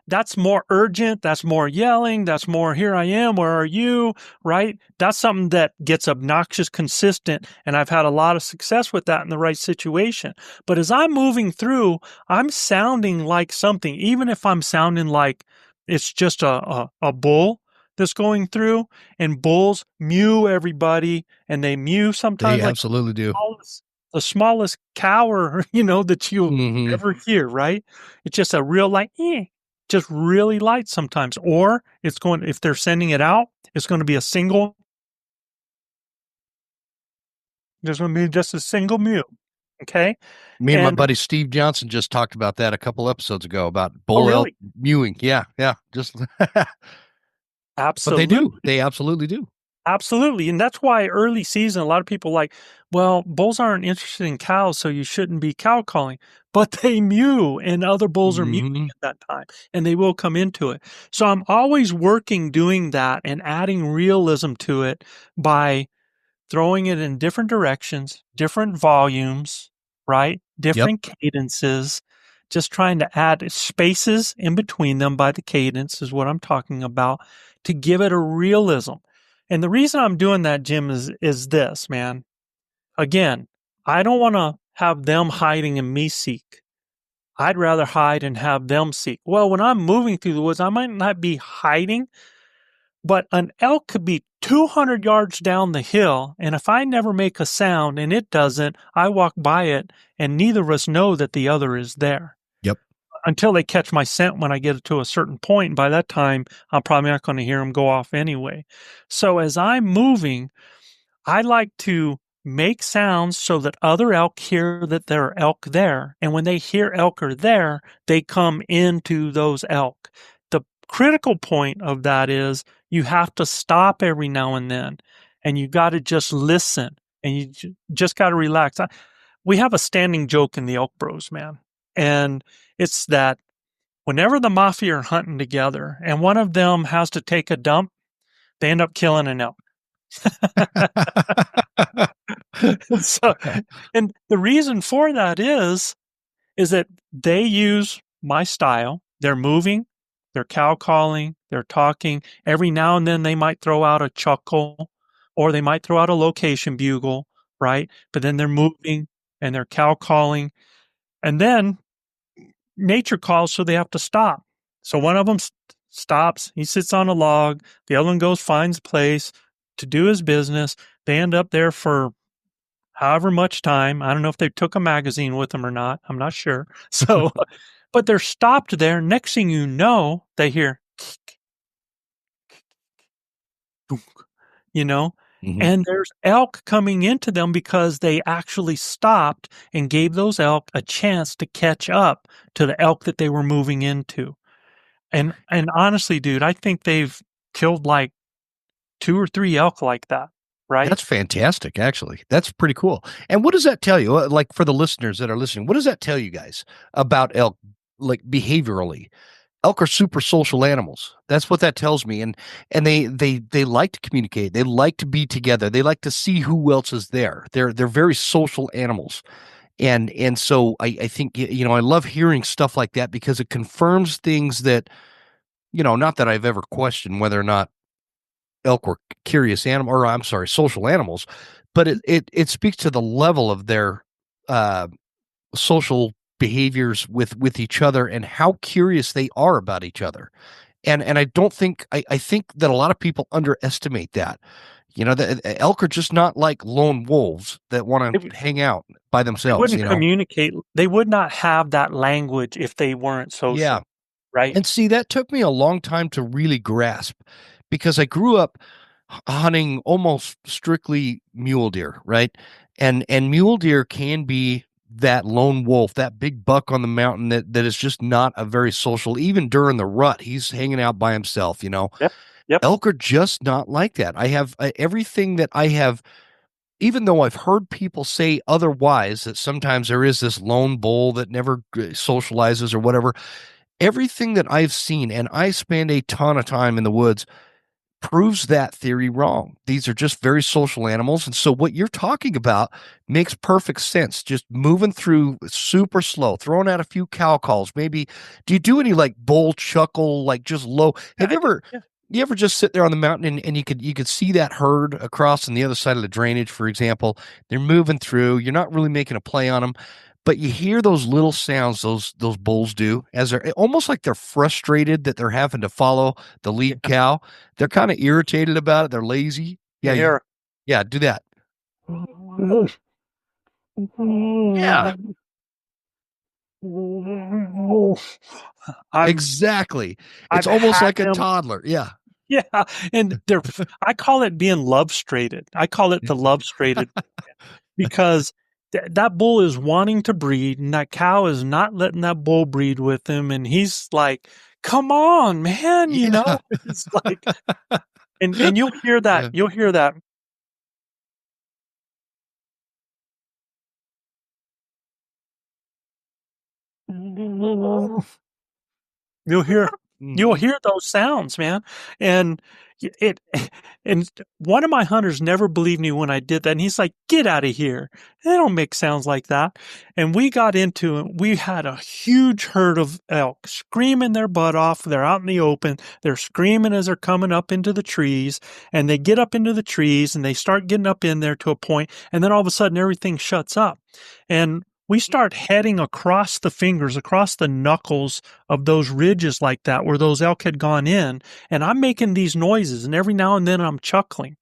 that's more urgent, that's more yelling, that's more, here I am, where are you, right? That's something that gets obnoxious consistent, and I've had a lot of success with that in the right situation. But as I'm moving through, I'm sounding like something, even if I'm sounding like it's just a bull that's going through, and bulls mew everybody, and they mew sometimes. They absolutely do. The smallest cower, that you'll ever hear, right? It's just a real just really light sometimes. Or if they're sending it out, it's going to be a single. There's going to be just a single mew. Okay. Me and my buddy Steve Johnson just talked about that a couple episodes ago about bull elk mewing. Yeah. Just absolutely. But they do. They absolutely do. Absolutely. And that's why early season, a lot of people like, well, bulls aren't interested in cows, so you shouldn't be cow calling. But they mew, and other bulls are mewing at that time, and they will come into it. So I'm always working doing that and adding realism to it by throwing it in different directions, different volumes, right? Different cadences, just trying to add spaces in between them by the cadence is what I'm talking about, to give it a realism. And the reason I'm doing that, Jim, is this, man. Again, I don't want to have them hiding and me seek. I'd rather hide and have them seek. Well, when I'm moving through the woods, I might not be hiding, But an elk could be 200 yards down the hill, and if I never make a sound and it doesn't, I walk by it, and neither of us know that the other is there Yep. until they catch my scent when I get to a certain point. And by that time, I'm probably not going to hear them go off anyway. So as I'm moving, I like to make sounds so that other elk hear that there are elk there. And when they hear elk are there, they come into those elk. The critical point of that is you have to stop every now and then, and you got to just listen, and you just got to relax. We have a standing joke in the Elk Bros, man. And it's that whenever the mafia are hunting together and one of them has to take a dump, they end up killing an elk. So, and the reason for that is that they use my style. They're moving, they're cow calling, they're talking. Every now and then they might throw out a chuckle or they might throw out a location bugle, right? But then they're moving and they're cow calling. And then nature calls, so they have to stop. So one of them stops. He sits on a log. The other one goes, finds a place to do his business. They end up there for however much time. I don't know if they took a magazine with them or not. I'm not sure. So, but they're stopped there. Next thing you know, they hear, you know, and there's elk coming into them because they actually stopped and gave those elk a chance to catch up to the elk that they were moving into. And honestly, dude, I think they've killed like 2 or 3 elk like that, right? That's fantastic, actually. That's pretty cool. And what does that tell you? Like for the listeners that are listening, what does that tell you guys about elk, like behaviorally? Elk are super social animals. That's what that tells me. And they like to communicate. They like to be together. They like to see who else is there. They're very social animals. And so I think, you know, I love hearing stuff like that because it confirms things that, you know, not that I've ever questioned whether or not elk were curious animal, or I'm sorry, social animals, but it speaks to the level of their uh, social behaviors with each other and how curious they are about each other. And I don't think I think that a lot of people underestimate that. You know, the elk are just not like lone wolves that want to hang out by They themselves, wouldn't you know. communicate. They would not have that language if they weren't Yeah. social, right? And see, that took me a long time to really grasp because I grew up hunting almost strictly mule deer, right? And mule deer can be that lone wolf, that big buck on the mountain that is just not a very social, even during the rut, he's hanging out by himself, you know. Yep. Yep. Elk are just not like that. I have everything that I have, even though I've heard people say otherwise, that sometimes there is this lone bull that never socializes or whatever. Everything that I've seen, and I spend a ton of time in the woods, proves that theory wrong. These are just very social animals. And so what you're talking about makes perfect sense. Just moving through super slow, throwing out a few cow calls. Maybe, do you do any like bull chuckle, like just low? Yeah, Have you ever, yeah. you ever just sit there on the mountain and you could see that herd across on the other side of the drainage, for example? They're moving through. You're not really making a play on them, but you hear those little sounds those bulls do as they're almost like they're frustrated that they're having to follow the lead cow. They're kind of irritated about it. They're lazy. Yeah, Here. yeah, do that. Yeah, exactly. It's I've almost had like a them. toddler. Yeah. Yeah, and I call it being love strated. I call it the love strated because that bull is wanting to breed, and that cow is not letting that bull breed with him, and he's like, "Come on, man," you know. Yeah. It's like, and you'll hear that. Yeah. You'll hear that. You'll hear you'll Mhm. hear those sounds, man, and it and one of my hunters never believed me when I did that, and he's like, "Get out of here. They don't make sounds like that." And we got into it. We had a huge herd of elk screaming their butt off. They're out in the open. They're screaming as they're coming up into the trees, and they get up into the trees, and they start getting up in there to a point, and then all of a sudden everything shuts up. And we start heading across the fingers, across the knuckles of those ridges like that where those elk had gone in. And I'm making these noises, and every now and then I'm chuckling,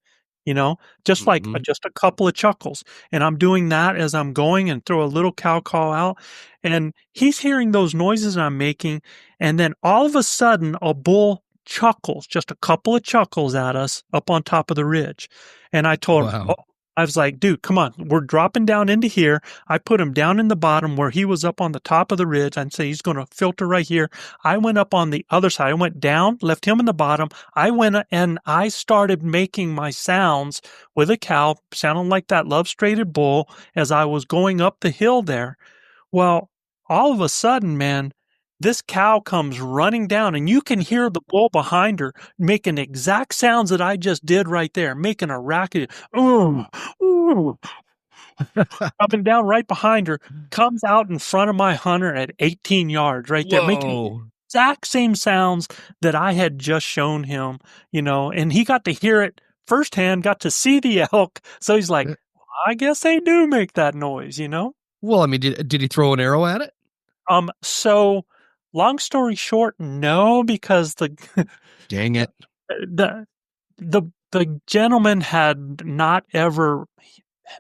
just like Mhm. just a couple of chuckles. And I'm doing that as I'm going and throw a little cow call out. And he's hearing those noises I'm making. And then all of a sudden, a bull chuckles, just a couple of chuckles at us up on top of the ridge. And I told him, Wow. I was like, dude, come on, we're dropping down into here. I put him down in the bottom where he was up on the top of the ridge. I'd say he's going to filter right here. I went up on the other side. I went down, left him in the bottom. I went and I started making my sounds with a cow, sounding like that love-straighted bull as I was going up the hill there. Well, all of a sudden, man, this cow comes running down, and you can hear the bull behind her making exact sounds that I just did right there, making a racket. Ooh, ooh, up and down right behind her, comes out in front of my hunter at 18 yards right there, making the Whoa. exact same sounds that I had just shown him, and he got to hear it firsthand, got to see the elk. So he's like, I guess they do make that noise. Well, I mean, did he throw an arrow at it? So long story short, no, because the Dang it. the the gentleman had not ever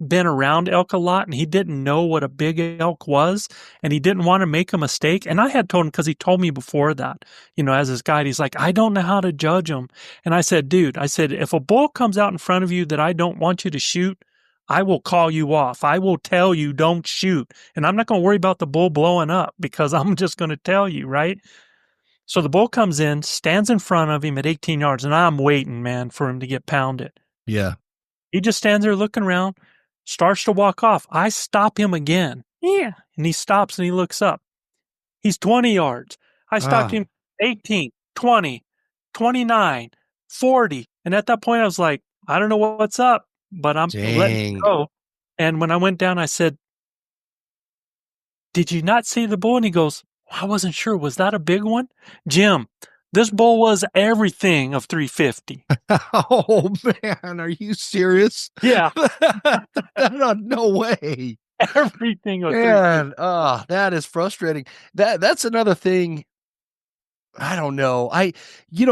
been around elk a lot, and he didn't know what a big elk was, and he didn't want to make a mistake. And I had told him, because he told me before that, as his guide, he's like, I don't know how to judge him. And I said, dude, if a bull comes out in front of you that I don't want you to shoot, I will call you off. I will tell you don't shoot. And I'm not going to worry about the bull blowing up, because I'm just going to tell you, right? So the bull comes in, stands in front of him at 18 yards, and I'm waiting, man, for him to get pounded. Yeah. He just stands there looking around, starts to walk off. I stop him again. Yeah. And he stops and he looks up. He's 20 yards. I stopped Ah, him 18, 20, 29, 40. And at that point, I was like, I don't know what's up, but I'm letting it dang. go. And when I went down, I said, did you not see the bull? And he goes, I wasn't sure. Was that a big one? Jim, this bull was everything of 350. Oh man, are you serious? Yeah, No way. everything of 350. Man, that is frustrating. That's another thing. I don't know.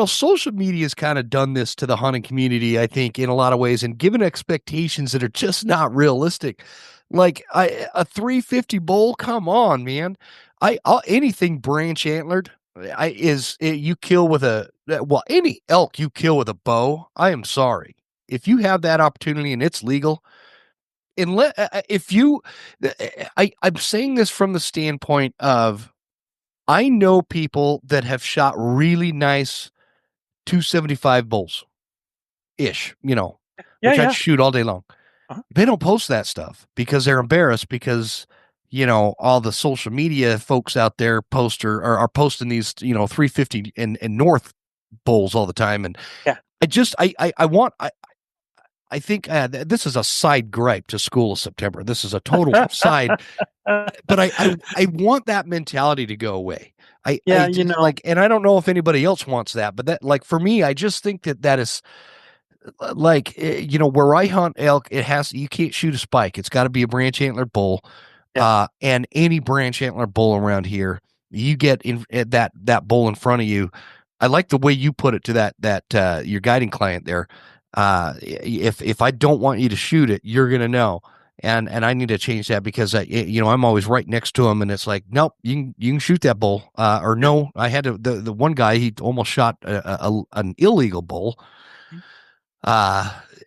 Social media has kind of done this to the hunting community, I think, in a lot of ways, and given expectations that are just not realistic. Like a 350 bull, come on, man. Anything branch antlered, you kill with any elk you kill with a bow. I am sorry. If you have that opportunity and it's legal, if you, I'm saying this from the standpoint of, I know people that have shot really nice 275 bulls ish, Yeah, which I'd yeah. shoot all day long. Uh-huh. They don't post that stuff because they're embarrassed because, all the social media folks out there are posting these, 350 and north bulls all the time. And Yeah. I think this is a side gripe to School of September. This is a total side, but I want that mentality to go away. Yeah, And I don't know if anybody else wants that, but that, like, for me, I just think that is like, where I hunt elk, you can't shoot a spike. It's got to be a branch antler bull. Yeah. And any branch antler bull around here, you get that bull in front of you. I like the way you put it to that your guiding client there. If I don't want you to shoot it, you're gonna know, and I need to change that because I'm always right next to him, and it's like, nope, you can shoot that bull, or no, I had to, the one guy, he almost shot an illegal bull.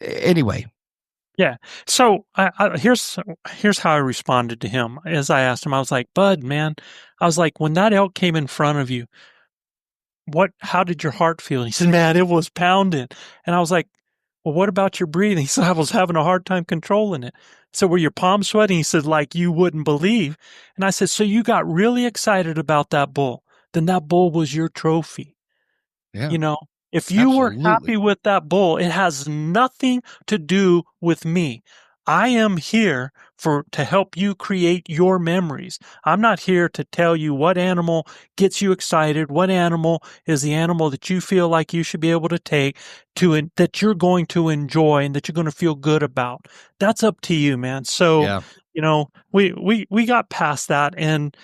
Anyway. Yeah. So here's how I responded to him. As I asked him, I was like, Bud, man, I was like, when that elk came in front of you, how did your heart feel? And he said, man, it was pounding. And I was like, well, what about your breathing? He said, I was having a hard time controlling it. So were your palms sweating? He said, like you wouldn't believe. And I said, so you got really excited about that bull. Then that bull was your trophy. Yeah. If you were Absolutely. happy with that bull, it has nothing to do with me. I am here to help you create your memories. I'm not here to tell you what animal gets you excited, what animal is the animal that you feel like you should be able to take that you're going to enjoy and that you're going to feel good about. That's up to you, man. So Yeah. We got past that. And,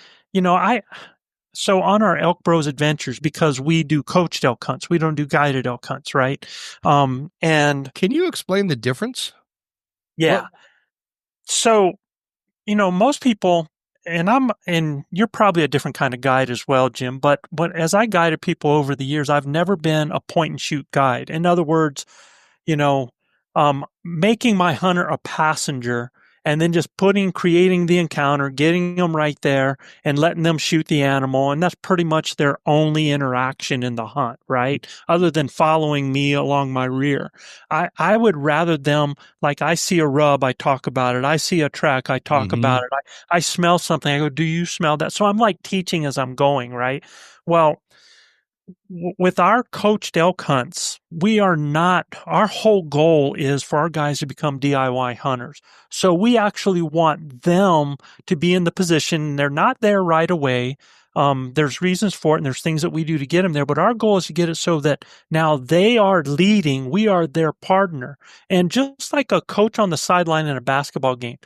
so on our Elk Bros adventures, because we do coached elk hunts, we don't do guided elk hunts, right? And Can you explain the difference? What? yeah, so, most people, and you're probably a different kind of guide as well, Jim, but as I guided people over the years, I've never been a point and shoot guide. In other words, you know, making my hunter a passenger and then just creating the encounter, getting them right there and letting them shoot the animal. And that's pretty much their only interaction in the hunt, right? Other than following me along my rear. I would rather them, like I see a rub, I talk about it. I see a track, I talk Mm-hmm. about it. I smell something. I go, do you smell that? So I'm like teaching as I'm going, right? Well, with our coached elk hunts, we are not, our whole goal is for our guys to become DIY hunters. So we actually want them to be in the position. They're not there right away. There's reasons for it and there's things that we do to get them there, but our goal is to get it so that now they are leading, we are their partner. And just like a coach on the sideline in a basketball game,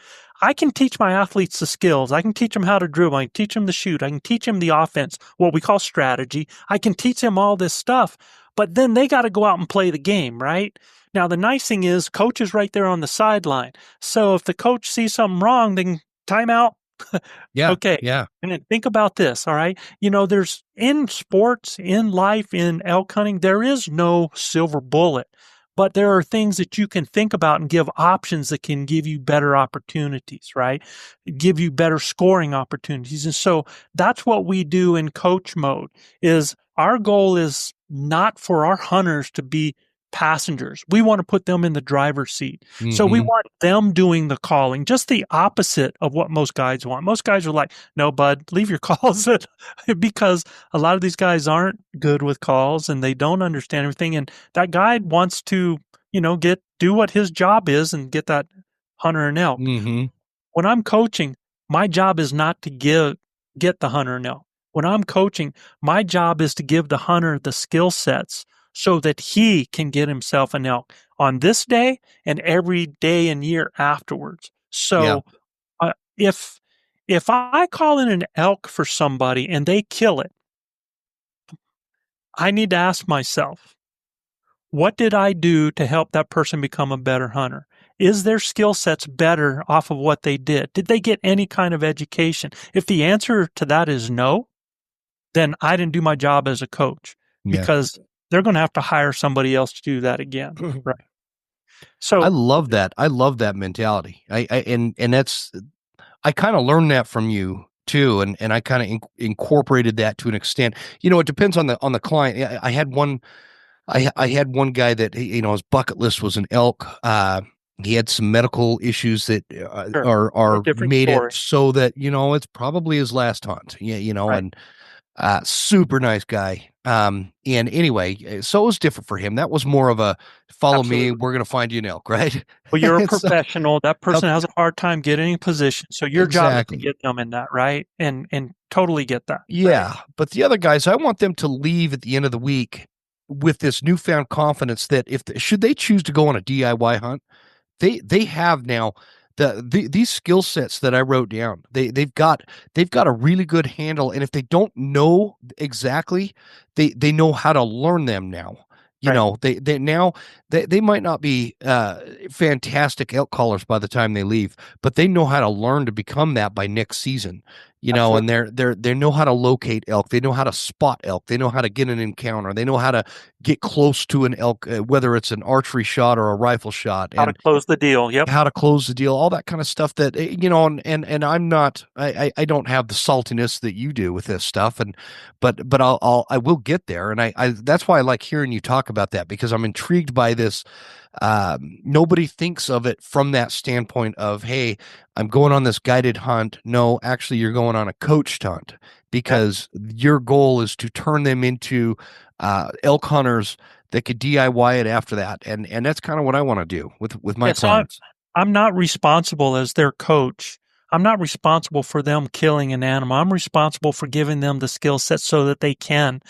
I can teach my athletes the skills. I can teach them how to dribble. I can teach them to shoot. I can teach them the offense, what we call strategy. I can teach them all this stuff, but then they got to go out and play the game, right? Now, the nice thing is coach is right there on the sideline. So if the coach sees something wrong, they can time out. Yeah. Okay. Yeah. And then think about this. All right. There's in sports, in life, in elk hunting, there is no silver bullet, but there are things that you can think about and give options that can give you better opportunities, right? Give you better scoring opportunities. And so that's what we do in coach mode is our goal is not for our hunters to be passengers. We want to put them in the driver's seat. So we Mm-hmm. want them doing the calling, just the opposite of what most guides want. Most guys are like, no, bud, leave your calls at, because a lot of these guys aren't good with calls and they don't understand everything. And that guide wants to, do what his job is and get that hunter an elk. Mm-hmm. When I'm coaching, my job is not to get the hunter an elk. When I'm coaching, my job is to give the hunter the skill sets so that he can get himself an elk on this day and every day and year afterwards. Yeah. So if I call in an elk for somebody and they kill it, I need to ask myself, what did I do to help that person become a better hunter? Is their skill sets better off of what they did? Did they get any kind of education? If the answer to that is no, then I didn't do my job as a coach Yeah. because they're going to have to hire somebody else to do that again. Right. I So, love that. I love that mentality. And that's, I kind of learned that from you too. And I kind of incorporated that to an extent. It depends on the client. I had one guy that, his bucket list was an elk. He had some medical issues that sure, a are different made it story. so that, it's probably his last hunt. Yeah. Right. And super nice guy. And anyway, so it was different for him. That was more of a follow me. Absolutely. We're going to find you an elk, right? Well, you're a So, professional. That person has a hard time getting in position. So your job is to exactly. get them in that, right? And totally get that. Yeah. But the other guys, I want them to leave at the end of the week with this newfound confidence that should they choose to go on a DIY hunt, they have now these skill sets that I wrote down. They've got a really good handle, and if they don't know exactly, they know how to learn them now. Right. They now they might not be fantastic elk callers by the time they leave, but they know how to learn to become that by next season. And Absolutely. they know how to locate elk. They know how to spot elk. They know how to get an encounter. They know how to get close to an elk, whether it's an archery shot or a rifle shot, How to and close the deal. Yep. how to close the deal, all that kind of stuff that, and I'm not, I don't have the saltiness that you do with this stuff. But I will get there. And I that's why I like hearing you talk about that, because I'm intrigued by this. Nobody thinks of it from that standpoint of, hey, I'm going on this guided hunt. No, actually, you're going on a coached hunt, Yep. because your goal is to turn them into elk hunters that could DIY it after that. And that's kind of what I want to do with my Yeah. So clients. I'm not responsible as their coach. I'm not responsible for them killing an animal. I'm responsible for giving them the skill set so that they can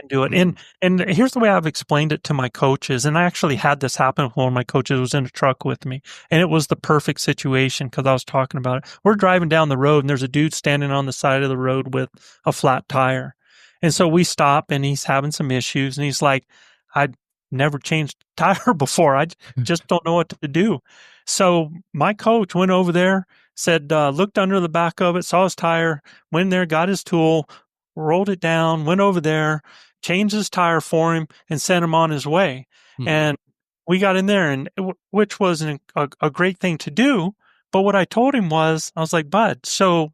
do it. And here's the way I've explained it to my coaches. And I actually had this happen with one of my coaches who was in a truck with me. And it was the perfect situation because I was talking about it. We're driving down the road and there's a dude standing on the side of the road with a flat tire. And so we stop and he's having some issues and he's like, I'd never changed a tire before. I just don't know what to do. So my coach went over there, said, looked under the back of it, saw his tire, went in there, got his tool, rolled it down, went over there, changed his tire for him, and sent him on his way. And we got in there, and which was a great thing to do. But what I told him was, I was like, Bud, so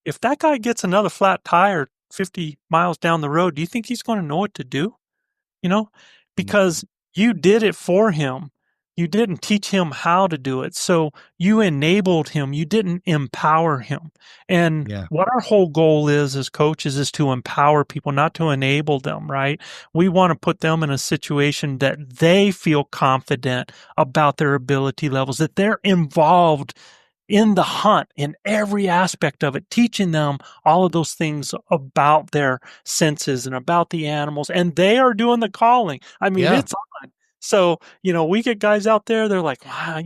if that guy gets another flat tire 50 miles down the road, do you think he's going to know what to do? You know, because you did it for him. You didn't teach him how to do it. So you enabled him. You didn't empower him. And what our whole goal is as coaches is to empower people, not to enable them, right? We want to put them in a situation that they feel confident about their ability levels, that they're involved in the hunt, in every aspect of it, teaching them all of those things about their senses and about the animals. And they are doing the calling. I mean, it's on. So, we get guys out there, they're like, wow,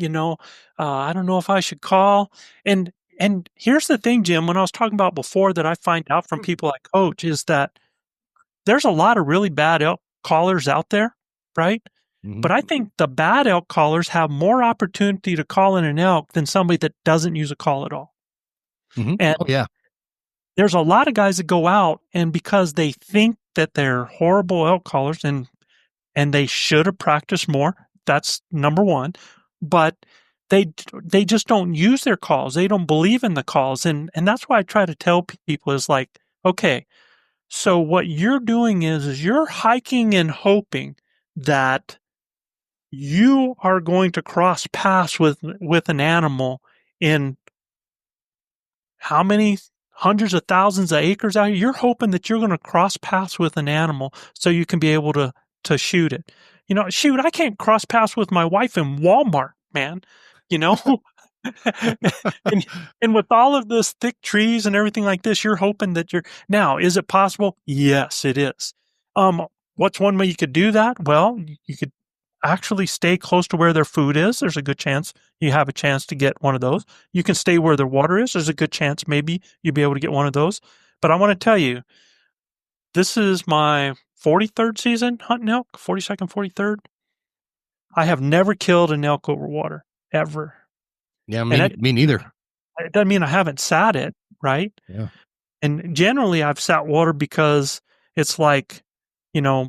I don't know if I should call. And here's the thing, Jim, when I was talking about before that I find out from people I coach is that there's a lot of really bad elk callers out there, right? But I think the bad elk callers have more opportunity to call in an elk than somebody that doesn't use a call at all. And there's a lot of guys that go out and because they think that they're horrible elk callers and they should have practiced more. That's number one. But they just don't use their calls. They don't believe in the calls. And that's why I try to tell people is like, okay, so what you're doing is you're hiking and hoping that you are going to cross paths with an animal in how many hundreds of thousands of acres out here. You're hoping that you're going to cross paths with an animal so you can be able to shoot it. Shoot, I can't cross paths with my wife in Walmart, man. and with all of this thick trees and everything like this, you're hoping that now, is it possible? Yes, it is. What's one way you could do that? Well, you could actually stay close to where their food is. There's a good chance you have a chance to get one of those. You can stay where their water is. There's a good chance maybe you'll be able to get one of those. But I want to tell you, this is my 43rd season hunting elk, 42nd, 43rd. I have never killed an elk over water, ever. Yeah, me neither. It doesn't mean I haven't sat it, right? Yeah. And generally I've sat water because it's like,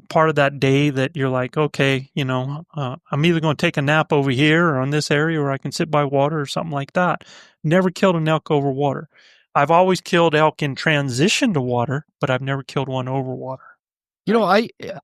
part of that day that you're like, okay, I'm either going to take a nap over here or on this area or I can sit by water or something like that. Never killed an elk over water. I've always killed elk in transition to water, but I've never killed one over water.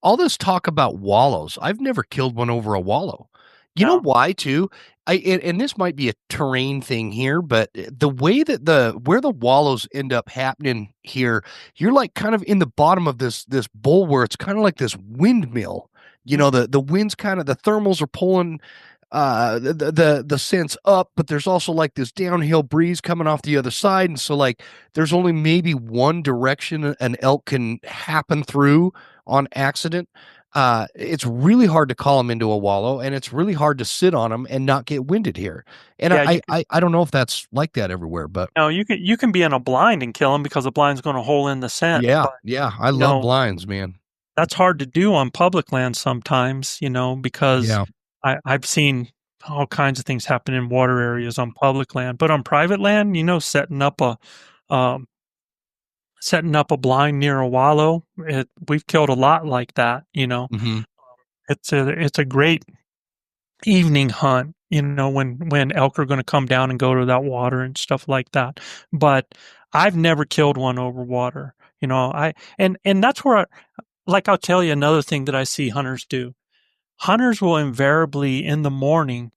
All this talk about wallows, I've never killed one over a wallow. You know why too? And this might be a terrain thing here, but the way that where the wallows end up happening here, you're like kind of in the bottom of this bowl where it's kind of like this windmill. The wind's kind of, the thermals are pulling the scents up, but there's also like this downhill breeze coming off the other side, and so like there's only maybe one direction an elk can happen through on accident. It's really hard to call them into a wallow, and it's really hard to sit on them and not get winded here. And I don't know if that's like that everywhere, but no, you can be in a blind and kill them because the blind's going to hole in the scent. I love blinds, man. That's hard to do on public land sometimes, because I've seen all kinds of things happen in water areas on public land, but on private land, setting up a blind near a wallow, we've killed a lot like that. It's a great evening hunt, when elk are going to come down and go to that water and stuff like that. But I've never killed one over water. And that's where, like, I'll tell you another thing that I see hunters do. Hunters will invariably in the morning,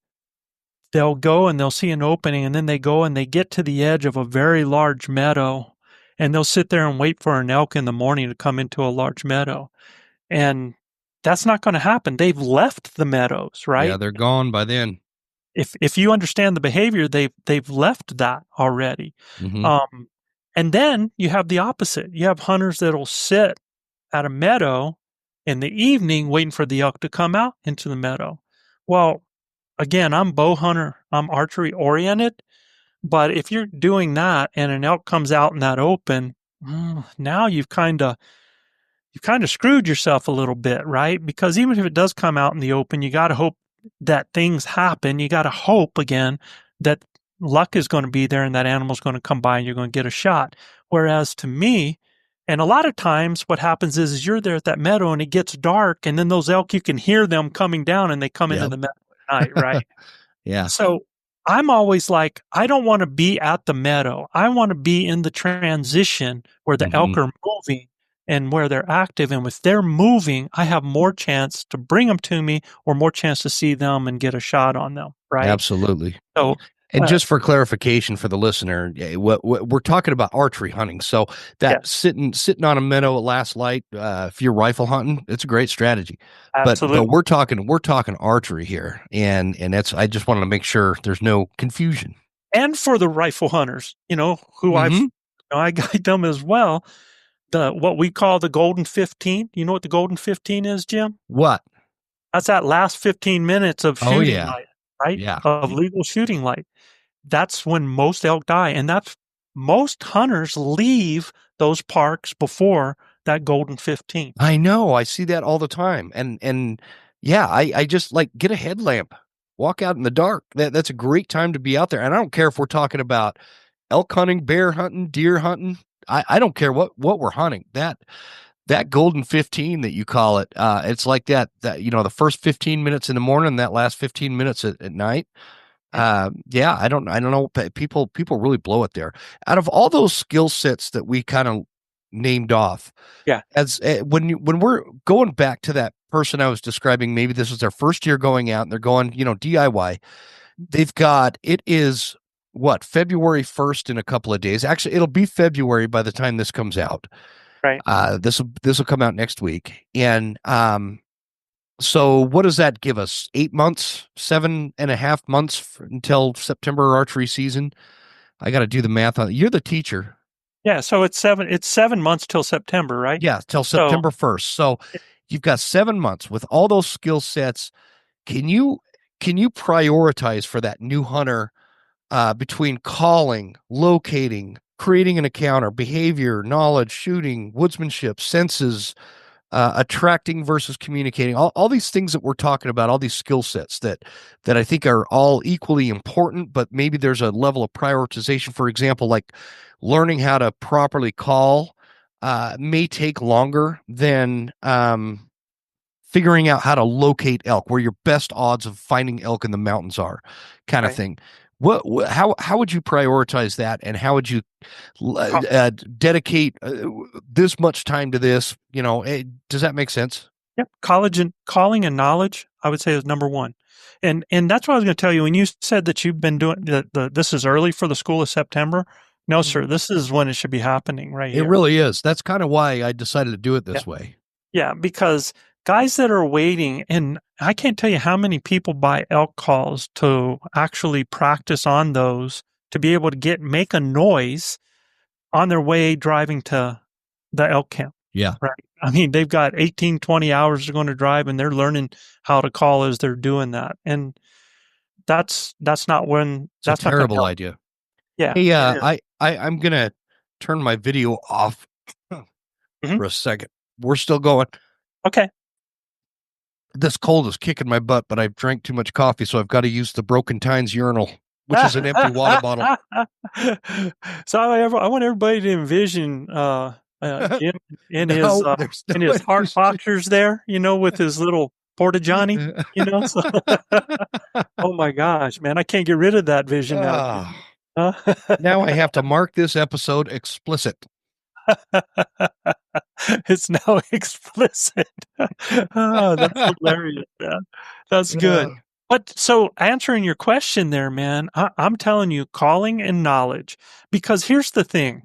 they'll go and they'll see an opening, and then they go and they get to the edge of a very large meadow, and they'll sit there and wait for an elk in the morning to come into a large meadow. And that's not going to happen. They've left the meadows, right? Yeah, they're gone by then. if you understand the behavior, they've left that already. Hmm. Um, and then you have the opposite. You have hunters that'll sit at a meadow in the evening waiting for the elk to come out into the meadow. Well, again, I'm bow hunter, I'm archery oriented, but if you're doing that and an elk comes out in that open, now you've kind of screwed yourself a little bit, right? Because even if it does come out in the open, you got to hope that things happen. You got to hope again that luck is going to be there and that animal's going to come by and you're going to get a shot. Whereas to me, and a lot of times what happens is you're there at that meadow and it gets dark and then those elk, you can hear them coming down and they come into Yep. the meadow at night, right? Yeah. So I'm always like, I don't want to be at the meadow. I want to be in the transition where the Hmm. elk are moving and where they're active. And if they're moving, I have more chance to bring them to me or more chance to see them and get a shot on them. Right. Absolutely. So, And uh, just for clarification for the listener, what we're talking about archery hunting. So that yes, sitting on a meadow at last light, if you're rifle hunting, it's a great strategy. But absolutely. we're talking archery here, and that's I just wanted to make sure there's no confusion. And for the rifle hunters, who Hmm. I guide them as well. What we call the golden 15. You know what the golden 15 is, Jim? What? That's that last 15 minutes of Oh shooting yeah, light, right? yeah. Of legal shooting light. That's when most elk die, and that's most hunters leave those parks before that golden 15. I know. I see that all the time, and yeah, I just like get a headlamp, walk out in the dark. That's a great time to be out there, and I don't care if we're talking about elk hunting, bear hunting, deer hunting. I don't care what we're hunting. That golden 15 that you call it, it's like that the first 15 minutes in the morning, that last 15 minutes at night. Mm, Yeah, I don't know. People really blow it there. Out of all those skill sets that we kind of named off, yeah, as when we're going back to that person I was describing, maybe this is their first year going out and they're going, DIY. They've got it is what February 1st in a couple of days. Actually, it'll be February by the time this comes out. right. This will come out next week, and so what does that give us? 8 months, 7.5 months until September archery season. I got to do the math on. You're the teacher. Yeah, so it's 7 months till September, right? Yeah, till So, September 1st. So you've got 7 months with all those skill sets. Can you can you prioritize for that new hunter between calling, locating, creating an encounter, behavior, knowledge, shooting, woodsmanship, senses, attracting versus communicating, all these things that we're talking about, all these skill sets that I think are all equally important, but maybe there's a level of prioritization. For example, like learning how to properly call may take longer than figuring out how to locate elk, where your best odds of finding elk in the mountains are, kind of right. thing. How would you prioritize that, and how would you Co- dedicate this much time to this? Does that make sense? Yep, college and calling and knowledge, I would say is number one. And that's what I was going to tell you when you said that you've been doing this is early for the school of September. No, Mhm. sir, this is when it should be happening right It here. really is. That's kind of why I decided to do it Yeah. this way. Yeah, because guys that are waiting, and I can't tell you how many people buy elk calls to actually practice on those to be able to make a noise on their way driving to the elk camp. Yeah, Right. I mean, they've got 18, 20 hours they're going to drive and they're learning how to call as they're doing that. And that's not when it's a that's not going to terrible help. idea. Yeah, Hey, it is. I'm gonna turn my video off Mhm. for a second. We're still going. Okay. This cold is kicking my butt, but I've drank too much coffee, so I've got to use the Broken Tines urinal, which is an empty water bottle. So I want everybody to envision Jim No, there's in no his heart interest. boxers there, with his little porta john, so oh my gosh, man, I can't get rid of that vision now, Jim. Ah, Huh? now I have to mark this episode explicit. It's now explicit. Oh, that's hilarious, man. That's good. Uh, But so answering your question there, man, I'm telling you, calling and knowledge. Because here's the thing.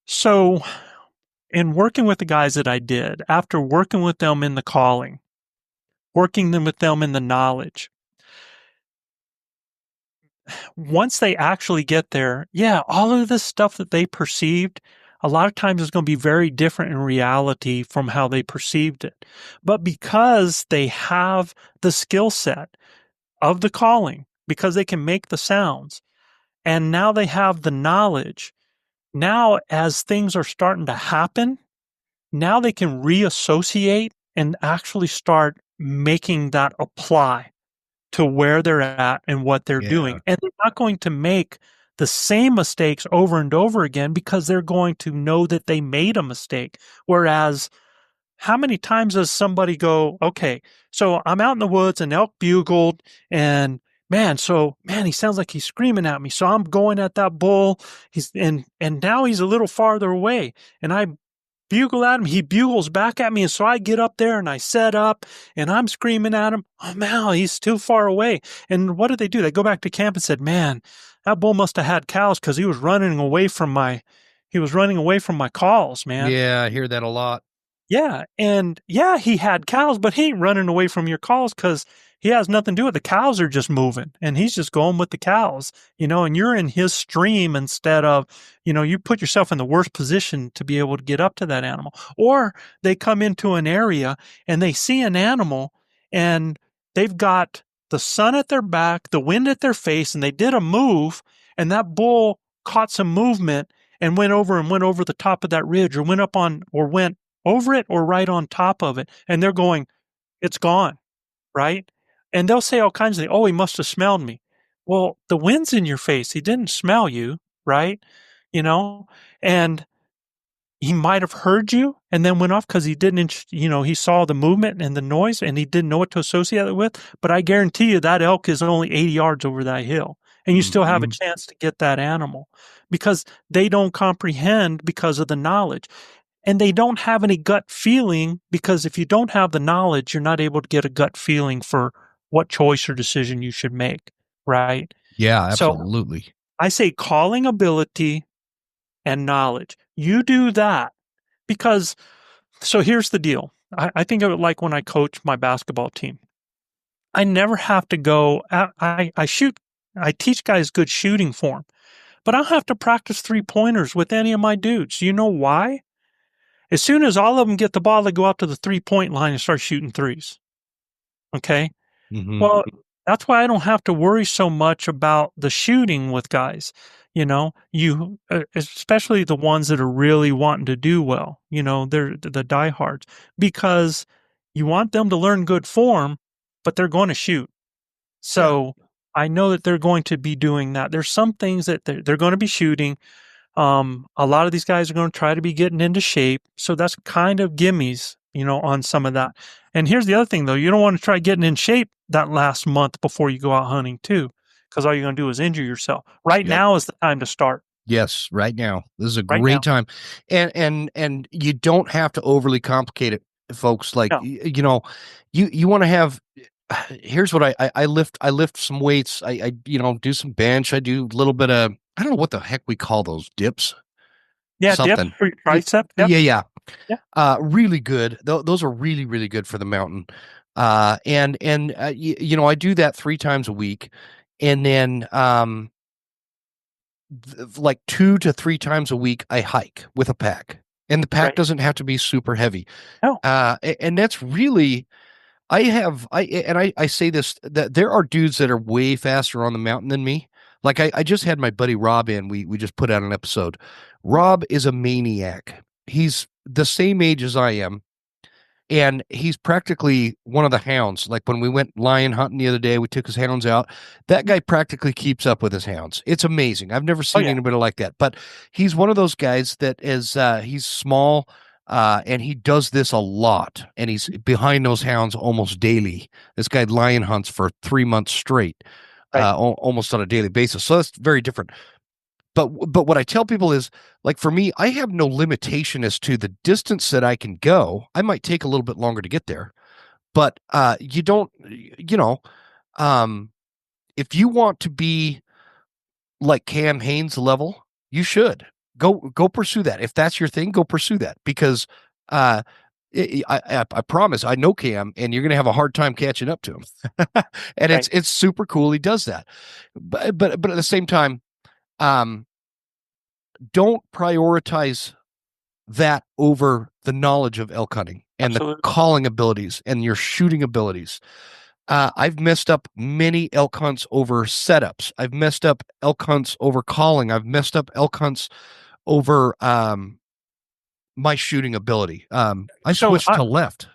So in working with the guys that I did, after working with them in the calling, working them with them in the knowledge, once they actually get there, yeah, all of this stuff that they perceived, a lot of times is going to be very different in reality from how they perceived it. But because they have the skill set of the calling, because they can make the sounds, and now they have the knowledge, now as things are starting to happen, now they can reassociate and actually start making that apply to where they're at and what they're Yeah. doing. And they're not going to make the same mistakes over and over again because they're going to know that they made a mistake. Whereas, how many times does somebody go, okay, so I'm out in the woods and elk bugled and man, he sounds like he's screaming at me. So I'm going at that bull. And now he's a little farther away. And I bugle at him. He bugles back at me. And so I get up there and I set up and I'm screaming at him. Oh, man, he's too far away. And what did they do? They go back to camp and said, man, that bull must have had cows because he was running away from my calls, man. Yeah, I hear that a lot. Yeah. And yeah, he had cows, but he ain't running away from your calls because he has nothing to do with it. The cows are just moving and he's just going with the cows, and you're in his stream instead of, you put yourself in the worst position to be able to get up to that animal. Or they come into an area and they see an animal and they've got the sun at their back, the wind at their face, and they did a move and that bull caught some movement and went over the top of that ridge or went over it or right on top of it. And they're going, it's gone, right? And they'll say all kinds of things. Oh, he must have smelled me. Well, the wind's in your face. He didn't smell you, right? You know, and he might have heard you and then went off because he didn't, he saw the movement and the noise and he didn't know what to associate it with. But I guarantee you that elk is only 80 yards over that hill and you still have a chance to get that animal because they don't comprehend because of the knowledge. And they don't have any gut feeling because if you don't have the knowledge, you're not able to get a gut feeling for what choice or decision you should make, right? Yeah, So absolutely. I say calling ability and knowledge. You do that because, so here's the deal. I think of it like when I coach my basketball team. I never have to go, I teach guys good shooting form, but I don't have to practice 3-pointers with any of my dudes. You know why? As soon as all of them get the ball, they go out to the 3-point line and start shooting threes. Okay. Mm-hmm. Well, that's why I don't have to worry so much about the shooting with guys. Especially the ones that are really wanting to do well, they're the diehards because you want them to learn good form, but they're going to shoot. So I know that they're going to be doing that. There's some things that they're going to be shooting. A lot of these guys are going to try to be getting into shape. So that's kind of gimmies, on some of that. And here's the other thing, though. You don't want to try getting in shape that last month before you go out hunting, too, because all you're going to do is injure yourself. Right now is the time to start. Yes, right now. This is a Right great now. time. And you don't have to overly complicate it, folks. Like, No. You want to have, here's what I lift some weights. I do some bench. I do a little bit of, I don't know what the heck we call those dips. Yeah, Something. dip for your tricep. Yep. Yeah. Yeah. Really good. Those are really, really good for the mountain. I do that 3 times a week. And then, like 2 to 3 times a week, I hike with a pack, and the pack Right. doesn't have to be super heavy. No. And that's really, I say this, that there are dudes that are way faster on the mountain than me. Like I just had my buddy Rob in. We just put out an episode. Rob is a maniac. He's the same age as I am. And he's practically one of the hounds. Like when we went lion hunting the other day, we took his hounds out. That guy practically keeps up with his hounds. It's amazing. I've never seen anybody like that. But he's one of those guys that is, he's small, and he does this a lot. And he's behind those hounds almost daily. This guy lion hunts for 3 months straight, almost on a daily basis. So that's very different. But what I tell people is, like, for me, I have no limitation as to the distance that I can go. I might take a little bit longer to get there, but you don't, if you want to be like Cam Hanes level, you should go pursue that. If that's your thing, go pursue that because I promise, I know Cam, and you're going to have a hard time catching up to him. And Right. it's super cool. He does that, but at the same time, um, don't prioritize that over the knowledge of elk hunting and the Absolutely. calling abilities and your shooting abilities. I've messed up many elk hunts over setups. I've messed up elk hunts over calling. I've messed up elk hunts over my shooting ability. I So switched to left.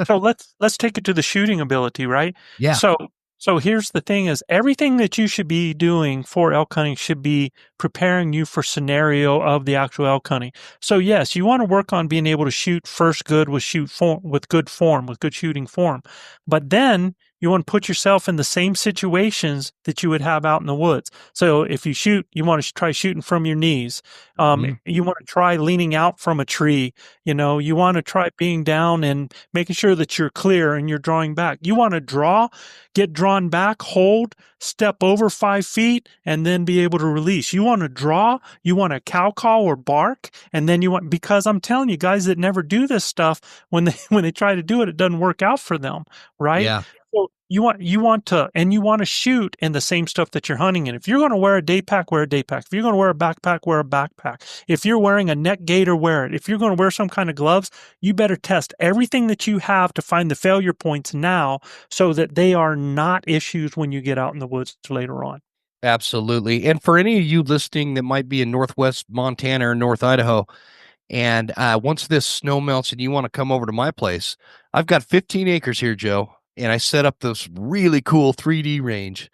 So let's take it to the shooting ability, right? Yeah. So so here's the thing is everything that you should be doing for elk hunting should be preparing you for scenario of the actual elk hunting. So yes, you want to work on being able to shoot first good with shoot form with good form, with good shooting form. But then you want to put yourself in the same situations that you would have out in the woods. So if you shoot, you want to try shooting from your knees. Mhm. You want to try leaning out from a tree. You want to try being down and making sure that you're clear and you're drawing back. You want to draw, get drawn back, hold, step over 5 feet, and then be able to release. You want to draw, you want to cow call or bark, and then because I'm telling you, guys that never do this stuff, when they when they try to do it, it doesn't work out for them, right? Yeah. So you want to shoot in the same stuff that you're hunting in. If you're going to wear a day pack, wear a day pack. If you're going to wear a backpack, wear a backpack. If you're wearing a neck gaiter, wear it. If you're going to wear some kind of gloves, you better test everything that you have to find the failure points now so that they are not issues when you get out in the woods later on. Absolutely. And for any of you listening that might be in Northwest Montana or North Idaho, and once this snow melts and you want to come over to my place, I've got 15 acres here, Joe, and I set up this really cool 3D range.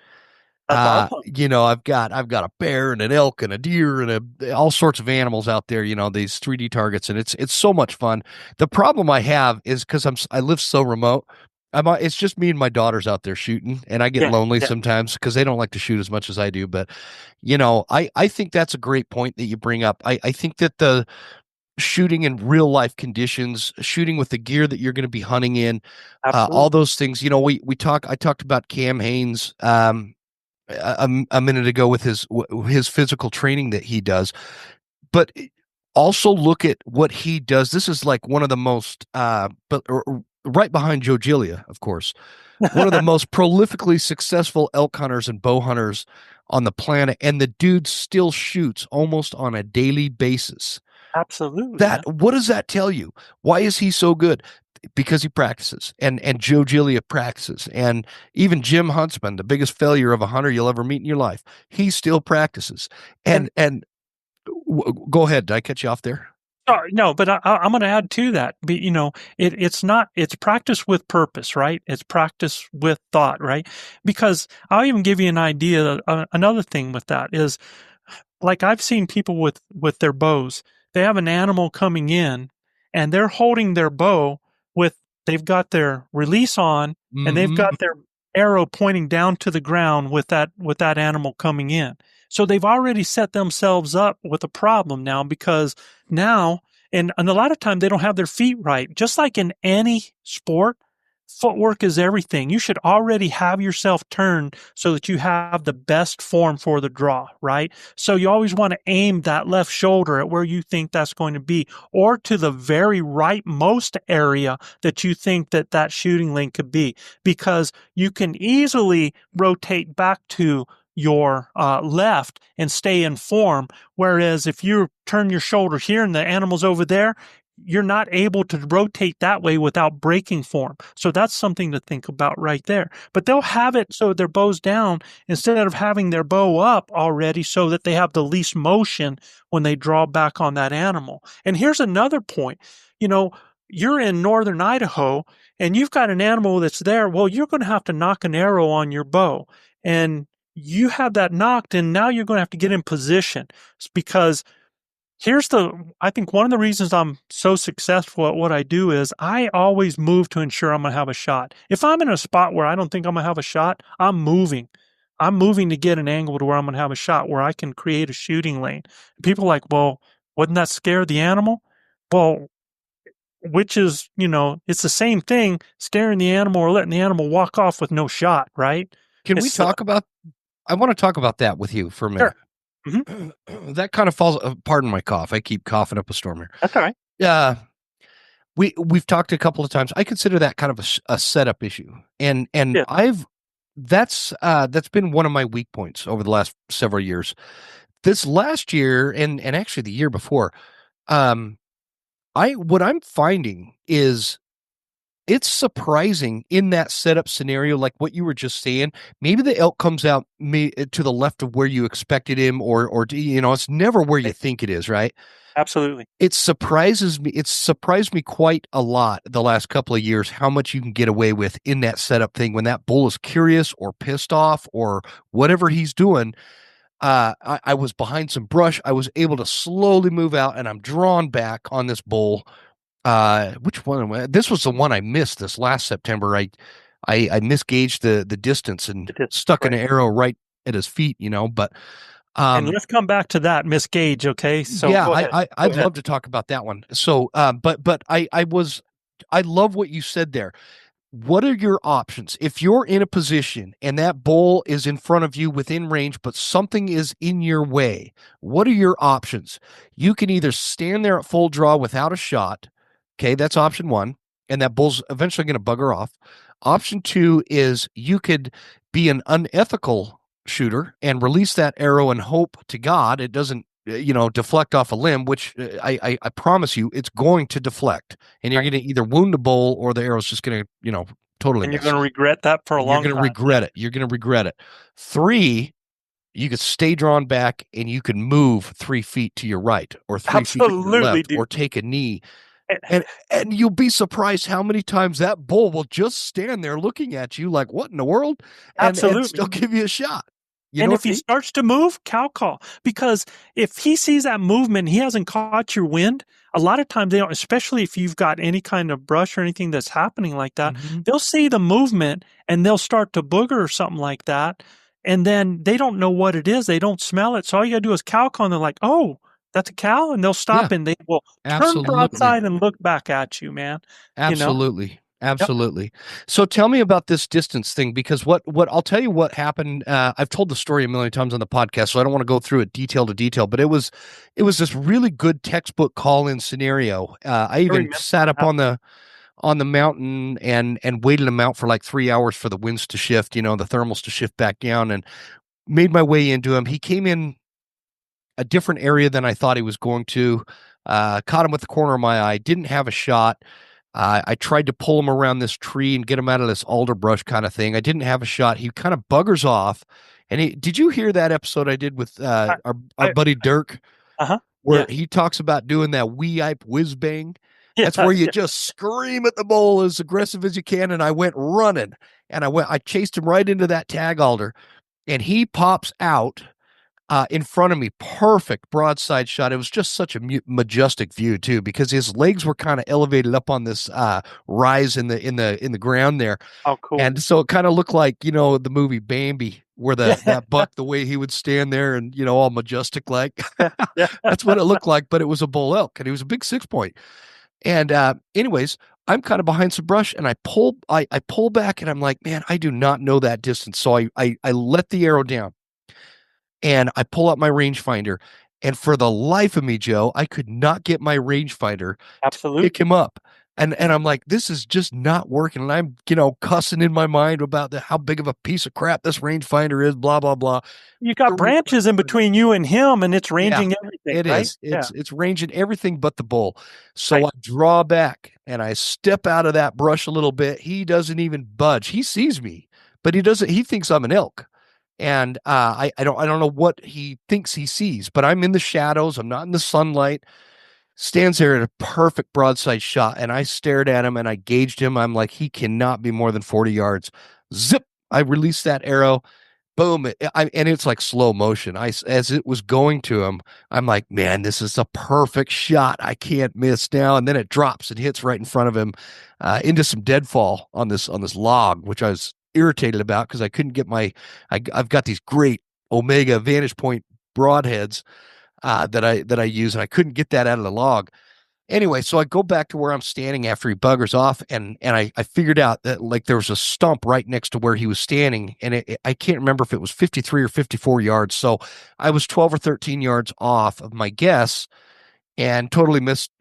That's awesome. I've got a bear and an elk and a deer and all sorts of animals out there, these 3D targets, and it's so much fun. The problem I have is because I live so remote. It's just me and my daughters out there shooting, and I get Yeah, lonely yeah, sometimes because they don't like to shoot as much as I do. But I think that's a great point that you bring up. I think that the shooting in real life conditions, shooting with the gear that you're going to be hunting in, all absolutely. those things. I talked about Cam Haynes a minute ago with his physical training that he does, but also look at what he does. This is like one of the most, right behind Joe Giglia, of course, one of the most prolifically successful elk hunters and bow hunters on the planet, and the dude still shoots almost on a daily basis. Absolutely, That man. What does that tell you? Why is he so good? Because he practices, and Joe Giglia practices, and even Jim Huntsman, the biggest failure of a hunter you'll ever meet in your life, he still practices. And Go ahead. Did I cut you off there? sorry, no, but I'm going to add to that. It's practice with purpose, right? It's practice with thought, right? Because I'll even give you an idea. Another thing with that is, like I've seen people with their bows. They have an animal coming in, and they're holding their bow with they've got their release on, and they've Mm-hmm. got their arrow pointing down to the ground with that animal coming in. So they've already set themselves up with a problem now because now and a lot of time they don't have their feet right. Just like in any sport, footwork is everything. You should already have yourself turned so that you have the best form for the draw, right? So you always want to aim that left shoulder at where you think that's going to be, or to the very rightmost area that you think that shooting lane could be, because you can easily rotate back to your left and stay in form. Whereas if you turn your shoulder here and the animal's over there, you're not able to rotate that way without breaking form. So that's something to think about right there. But they'll have it so their bow's down instead of having their bow up already so that they have the least motion when they draw back on that animal. And here's another point. You're in northern Idaho and you've got an animal that's there. Well, you're going to have to knock an arrow on your bow. And you have that knocked, and now you're going to have to get in position. It's because I think one of the reasons I'm so successful at what I do is I always move to ensure I'm going to have a shot. If I'm in a spot where I don't think I'm going to have a shot, I'm moving. I'm moving to get an angle to where I'm going to have a shot where I can create a shooting lane. People are like, well, wouldn't that scare the animal? Well, which is, it's the same thing scaring the animal or letting the animal walk off with no shot, right? Can we It's talk about? I want to talk about that with you for a minute. sure. Hmm. That kind of falls. Pardon my cough. I keep coughing up a storm here. That's all right. Yeah. we've talked a couple of times. I consider that kind of a setup issue, and Yeah. I've that's been one of my weak points over the last several years. This last year, and actually the year before, um, I what I'm finding is it's surprising in that setup scenario, like what you were just saying. Maybe the elk comes out to the left of where you expected him, or it's never where you Right. think it is, right? Absolutely. It surprises me. It's surprised me quite a lot the last couple of years how much you can get away with in that setup thing when that bull is curious or pissed off or whatever he's doing. I was behind some brush. I was able to slowly move out, and I'm drawn back on this bull. Which one? This was the one I missed this last September. I misgauged the distance and It is. stuck an Right. arrow right at his feet. But And um, let's come back to that, Miss Gage. Okay. So yeah, go ahead. Go I'd ahead. love to talk about that one. So, but I love what you said there. What are your options if you're in a position and that bull is in front of you within range, but something is in your way? What are your options? You can either stand there at full draw without a shot. Okay, that's option one. And that bull's eventually going to bugger off. Option two is you could be an unethical shooter and release that arrow and hope to God it doesn't, deflect off a limb, which I promise you it's going to deflect. And you're Right. going to either wound the bull or the arrow's just going to, totally And you're miss. going to regret that for a And you're long going to time. Yeah. regret it. You're going to regret it. Three, you could stay drawn back and you can move 3 feet to your right or 3 feet to your Absolutely, left dude. or take a knee. Eh, And you'll be surprised how many times that bull will just stand there looking at you like, what in the world? And Absolutely. still give you a shot. You know And what if I he mean? starts to move, cow call. Because if he sees that movement, he hasn't caught your wind. A lot of times they don't, especially if you've got any kind of brush or anything that's happening like that, Mm-hmm. they'll see the movement and they'll start to booger or something like that. And then they don't know what it is. They don't smell it. So all you gotta do is cow call and they're like, oh, that's a cow. And they'll Yeah, stop and they will turn absolutely. broadside and look back at you, man. You know? Absolutely. Yep. Absolutely. So tell me about this distance thing because what I'll tell you what happened. I've told the story a million times on the podcast, so I don't want to go through it detail to detail. But it was this really good textbook call-in scenario. I I even remember sat up that. on the mountain and waited them out for like 3 hours for the winds to shift, the thermals to shift back down, and made my way into him. He came in a different area than I thought he was going to. Caught him with the corner of my eye. Didn't have a shot. I tried to pull him around this tree and get him out of this alder brush kind of thing. I didn't have a shot. He kind of buggers off. And did you hear that episode I did with I, our I buddy Dirk, uh-huh. where Yeah. he talks about doing that wee-ipe whiz bang? Yeah. That's where you Yeah. just scream at the bull as aggressive as you can. And I went running, and I chased him right into that tag alder, and he pops out in front of me. Perfect broadside shot. It was just such a majestic view too, because his legs were kind of elevated up on this rise in the ground there, Oh, cool. and so it kind of looked like the movie Bambi, where Yeah. that buck, the way he would stand there and all majestic like. Yeah. Yeah. That's what it looked like, but it was a bull elk, and he was a big 6 point. And anyways, I'm kind of behind some brush, and I pull back, and I'm like, man, I do not know that distance, so I let the arrow down and I pull out my rangefinder. And for the life of me, Joe, I could not get my rangefinder to pick Absolutely. him up. And I'm like, this is just not working. And I'm, cussing in my mind about how big of a piece of crap this rangefinder is, blah, blah, blah. You got branches in between you and him, and it's Yeah, ranging everything, it right? is. Yeah. It's ranging everything but the bull. So Right. I draw back and I step out of that brush a little bit. He doesn't even budge. He sees me, but he thinks I'm an elk. And I don't know what he thinks he sees, but I'm in the shadows. I'm not in the sunlight. Stands there at a perfect broadside shot, and I stared at him and I gauged him. I'm like, he cannot be more than 40 yards. Zip! I released that arrow. Boom! And it's like slow motion. As it was going to him, I'm like, man, this is a perfect shot. I can't miss now. And then it drops and hits right in front of him into some deadfall on this log, which I was irritated about because I couldn't get I've got these great Omega Vantage Point broadheads that I use, and I couldn't get that out of the log. Anyway, so I go back to where I'm standing after he buggers off, and I figured out that like there was a stump right next to where he was standing, and I can't remember if it was 53 or 54 yards. So I was 12 or 13 yards off of my guess, and totally missed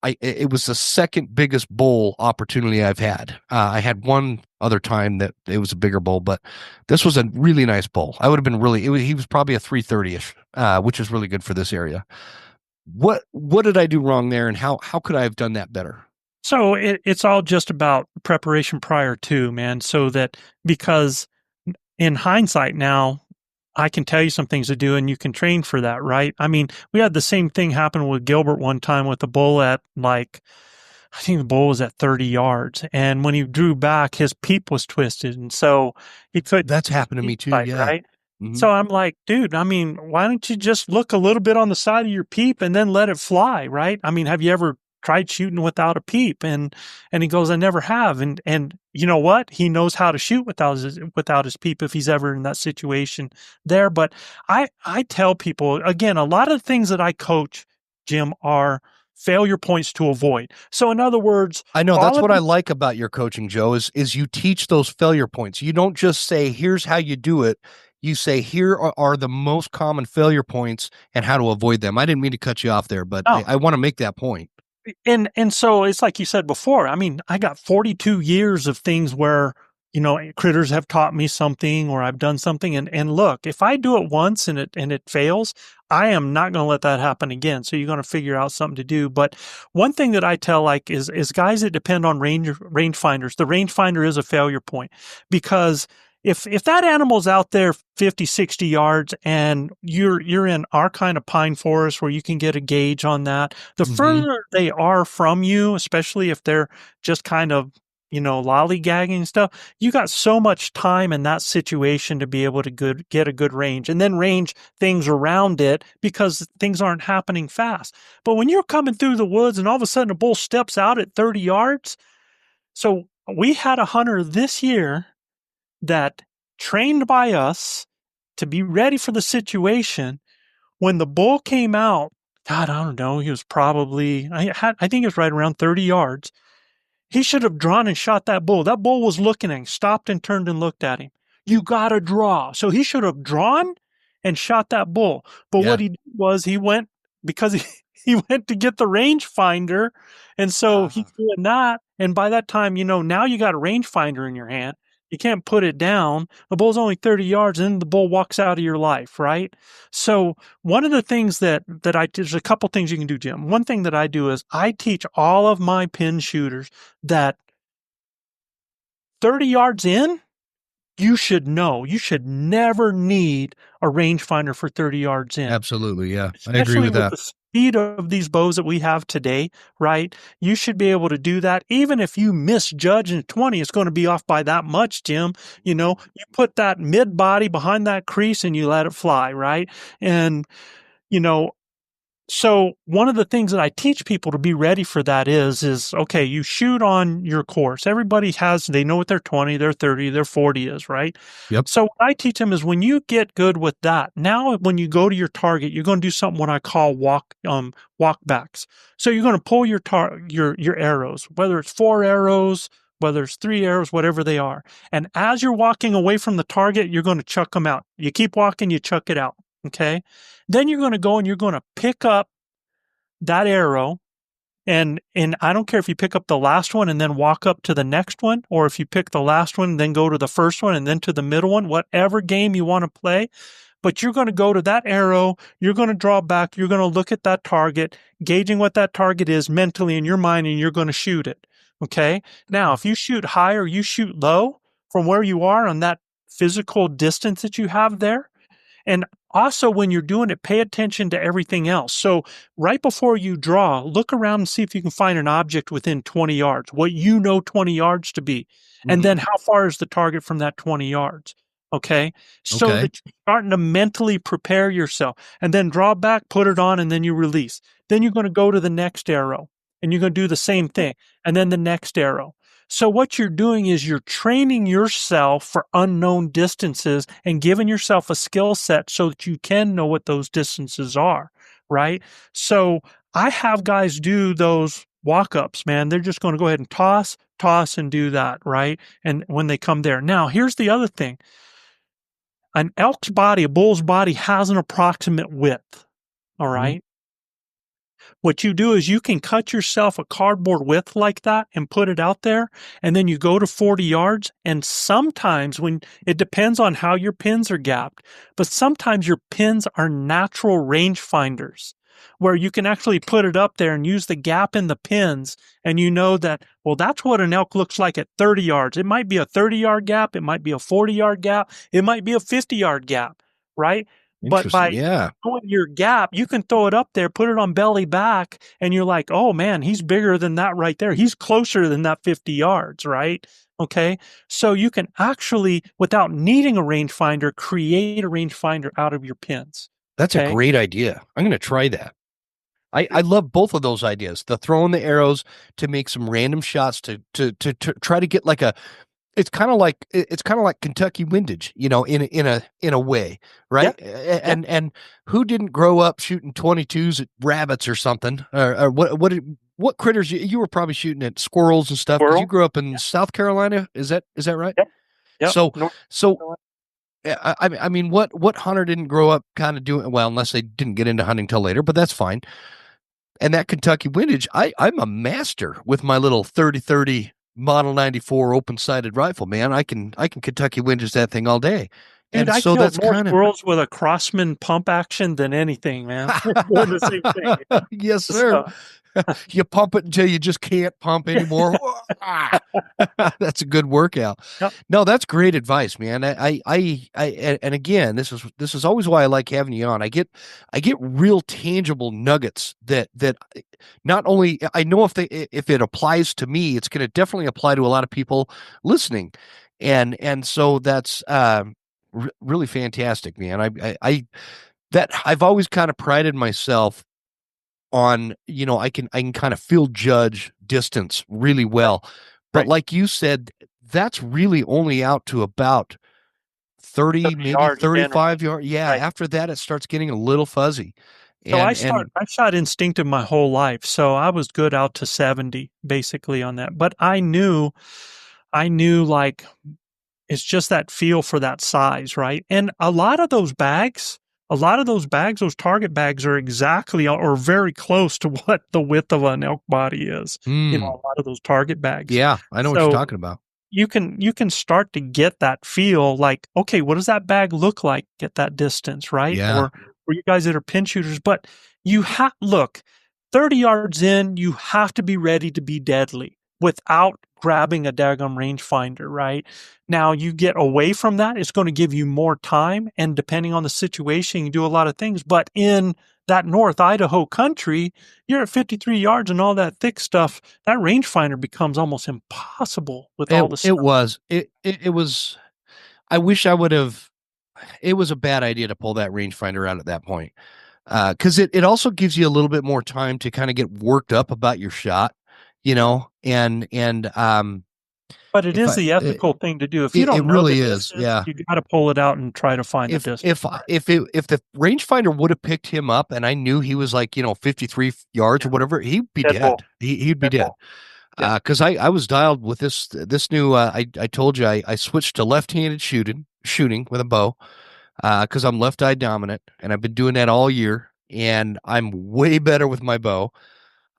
it was the second biggest bull opportunity I've had. I had one other time that it was a bigger bull, but this was a really nice bull. I would have been he was probably a 330ish, which is really good for this area. What did I do wrong there, and how could I have done that better? So it's all just about preparation prior to, man. So that because in hindsight now, I can tell you some things to do and you can train for that, right? I mean, we had the same thing happen with Gilbert one time with the bull at like, I think the bull was at 30 yards. And when he drew back, his peep was twisted. And so he couldn't That's get his happened to me peep too. sight, Yeah. right? Hmm. So I'm like, dude, I mean, why don't you just look a little bit on the side of your peep and then let it fly, right? I mean, have you ever tried shooting without a peep? And he goes, I never have. And you know what? He knows how to shoot without his peep if he's ever in that situation there. But I tell people again, a lot of things that I coach, Jim, are failure points to avoid. So in other words, I know all that's of what I the like about your coaching, Joe, is you teach those failure points. You don't just say, here's how you do it. You say, here are the most common failure points and how to avoid them. I didn't mean to cut you off there, but no, I want to make that point. and so it's like you said before. I mean, I got 42 years of things where, critters have taught me something or I've done something. And look, if I do it once and it fails, I am not going to let that happen again. So you're going to figure out something to do. But one thing that I tell like is guys that depend on rangefinders, the rangefinder is a failure point because if that animal's out there 50, 60 yards and you're in our kind of pine forest where you can get a gauge on that, the Hmm. further they are from you, especially if they're just kind of, lollygagging and stuff, you got so much time in that situation to be able to get a good range and then range things around it because things aren't happening fast. But when you're coming through the woods and all of a sudden a bull steps out at 30 yards, so we had a hunter this year that trained by us to be ready for the situation. When the bull came out, God, I don't know, he was probably, I think it was right around 30 yards. He should have drawn and shot that bull. That bull was looking at him, stopped and turned and looked at him. You got to draw. So he should have drawn and shot that bull. But Yeah. what he did was he went because he went to get the rangefinder. And so he's doing that. And by that time, now you got a rangefinder in your hand. You can't put it down. The bull's only 30 yards and then the bull walks out of your life, right? So one of the things there's a couple things you can do, Jim. One thing that I do is I teach all of my pin shooters that 30 yards in, you should know. You should never need a rangefinder for 30 yards in, Absolutely. Yeah. I agree especially with with that. the speed of these bows that we have today, right? You should be able to do that. Even if you misjudge in 20, it's going to be off by that much, Jim. You put that mid body behind that crease and you let it fly, right? And, you know, so one of the things that I teach people to be ready for that is okay, you shoot on your course. They know what their 20, their 30, their 40 is, right? Yep. So what I teach them is when you get good with that, now when you go to your target, you're going to do something what I call walk backs. So you're going to pull your arrows, whether it's 4 arrows, whether it's 3 arrows, whatever they are. And as you're walking away from the target, you're going to chuck them out. You keep walking, you chuck it out. Okay. Then you're going to go and you're going to pick up that arrow. And I don't care if you pick up the last one and then walk up to the next one, or if you pick the last one and then go to the first one and then to the middle one, whatever game you want to play. But you're going to go to that arrow, you're going to draw back, you're going to look at that target, gauging what that target is mentally in your mind, and you're going to shoot it. Okay. Now, if you shoot high or you shoot low from where you are on that physical distance that you have there, and also, when you're doing it, pay attention to everything else. So, right before you draw, look around and see if you can find an object within 20 yards, what you know 20 yards to be. And Hmm. then, how far is the target from that 20 yards? Okay. So Okay. that you're starting to mentally prepare yourself and then draw back, put it on, and then you release. Then you're going to go to the next arrow and you're going to do the same thing. And then the next arrow. So what you're doing is you're training yourself for unknown distances and giving yourself a skill set so that you can know what those distances are, right? So I have guys do those walk-ups, man. They're just going to go ahead and toss and do that, right? And when they come there. Now, here's the other thing. An elk's body, a bull's body has an approximate width, all Mhm. right? What you do is you can cut yourself a cardboard width like that and put it out there, and then you go to 40 yards. And sometimes when it depends on how your pins are gapped, but sometimes your pins are natural range finders where you can actually put it up there and use the gap in the pins. And you know that, well, that's what an elk looks like at 30 yards. It might be a 30-yard gap. It might be a 40-yard gap. It might be a 50-yard gap, right? But Interesting. by Yeah. throwing your gap, you can throw it up there, put it on belly back, and you're like, oh man, he's bigger than that right there. He's closer than that 50 yards, right? Okay. So you can actually, without needing a rangefinder, create a rangefinder out of your pins. That's a Okay. great idea. I'm going to try that. I love both of those ideas. The throwing the arrows to make some random shots to try to get like a it's kind of like Kentucky windage, in a way, right? And who didn't grow up shooting 22s at rabbits or something? Or what critters you were probably shooting at squirrels and stuff because you Squirrel. grew up in South Carolina. Is that right? Yep. Yep. So North so Carolina. I mean, what hunter didn't grow up kind of doing well, unless they didn't get into hunting till later, but that's fine. And that Kentucky windage, I'm a master with my little 30-30 Model 94 open-sighted rifle, man. I can Kentucky windage that thing all day. Dude, And I so killed that's more kind of squirrels with a Crossman pump action than anything, man. Doing the same thing. yes, sir. You pump it until you just can't pump anymore. That's a good workout. Yep. No, that's great advice, man. And again, this is always why I like having you on. I get real tangible nuggets that not only I know if it applies to me, it's going to definitely apply to a lot of people listening, and so that's really fantastic, man. I've always kind of prided myself on, I can kind of field judge distance really well. But Right. like you said, that's really only out to about 30, maybe yards 35 generally. yards. Yeah. Right. After that, it starts getting a little fuzzy. So I And shot instinctive my whole life. So I was good out to 70 basically on that. But I knew like it's just that feel for that size, right? And a lot of those bags, those target bags are exactly or very close to what the width of an elk body is. A lot of those target bags. yeah, I know what you're talking about. You can start to get that feel like, okay, what does that bag look like at that distance, right? Yeah. Or for you guys that are pin shooters, but look, 30 yards in, you have to be ready to be deadly without grabbing a daggum rangefinder, right? Now you get away from that, it's going to give you more time, and depending on the situation, you do a lot of things. But in that North Idaho country, you're at 53 yards and all that thick stuff. That rangefinder becomes almost impossible with all the stuff. It was. I wish I would have. It was a bad idea to pull that rangefinder out at that point, because it also gives you a little bit more time to kind of get worked up about your shot, and But it is the ethical thing to do. If you don't know really the is, distance, yeah. you got to pull it out and try to find the distance. If the rangefinder would have picked him up and I knew he was like 53 yards or whatever, he'd be dead. He'd be dead. Because I was dialed with this new. I told you I switched to left-handed shooting with a bow, because I'm left-eye dominant, and I've been doing that all year, and I'm way better with my bow.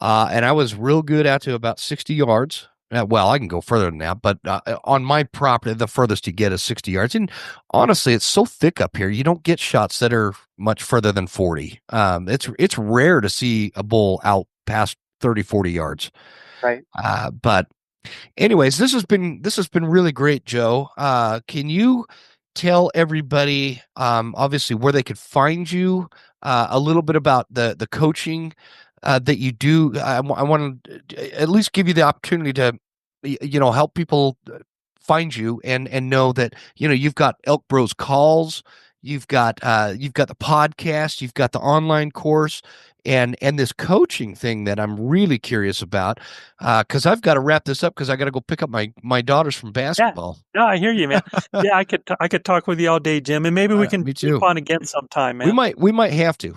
And I was real good out to about 60 yards. Well, I can go further than that, but on my property, the furthest you get is 60 yards. And honestly, it's so thick up here, you don't get shots that are much further than 40. It's rare to see a bull out past 30, 40 yards. Right. But anyways, this has been really great, Joe. Can you tell everybody, obviously, where they could find you, a little bit about the coaching that you do? I want to at least give you the opportunity to, help people find you and know that, you've got Elk Bros calls, you've got the podcast, you've got the online course, and this coaching thing that I'm really curious about, because I've got to wrap this up because I got to go pick up my daughters from basketball. Yeah, no, I hear you, man. Yeah, I could talk with you all day, Jim, and maybe we can keep on again sometime, man. We might have to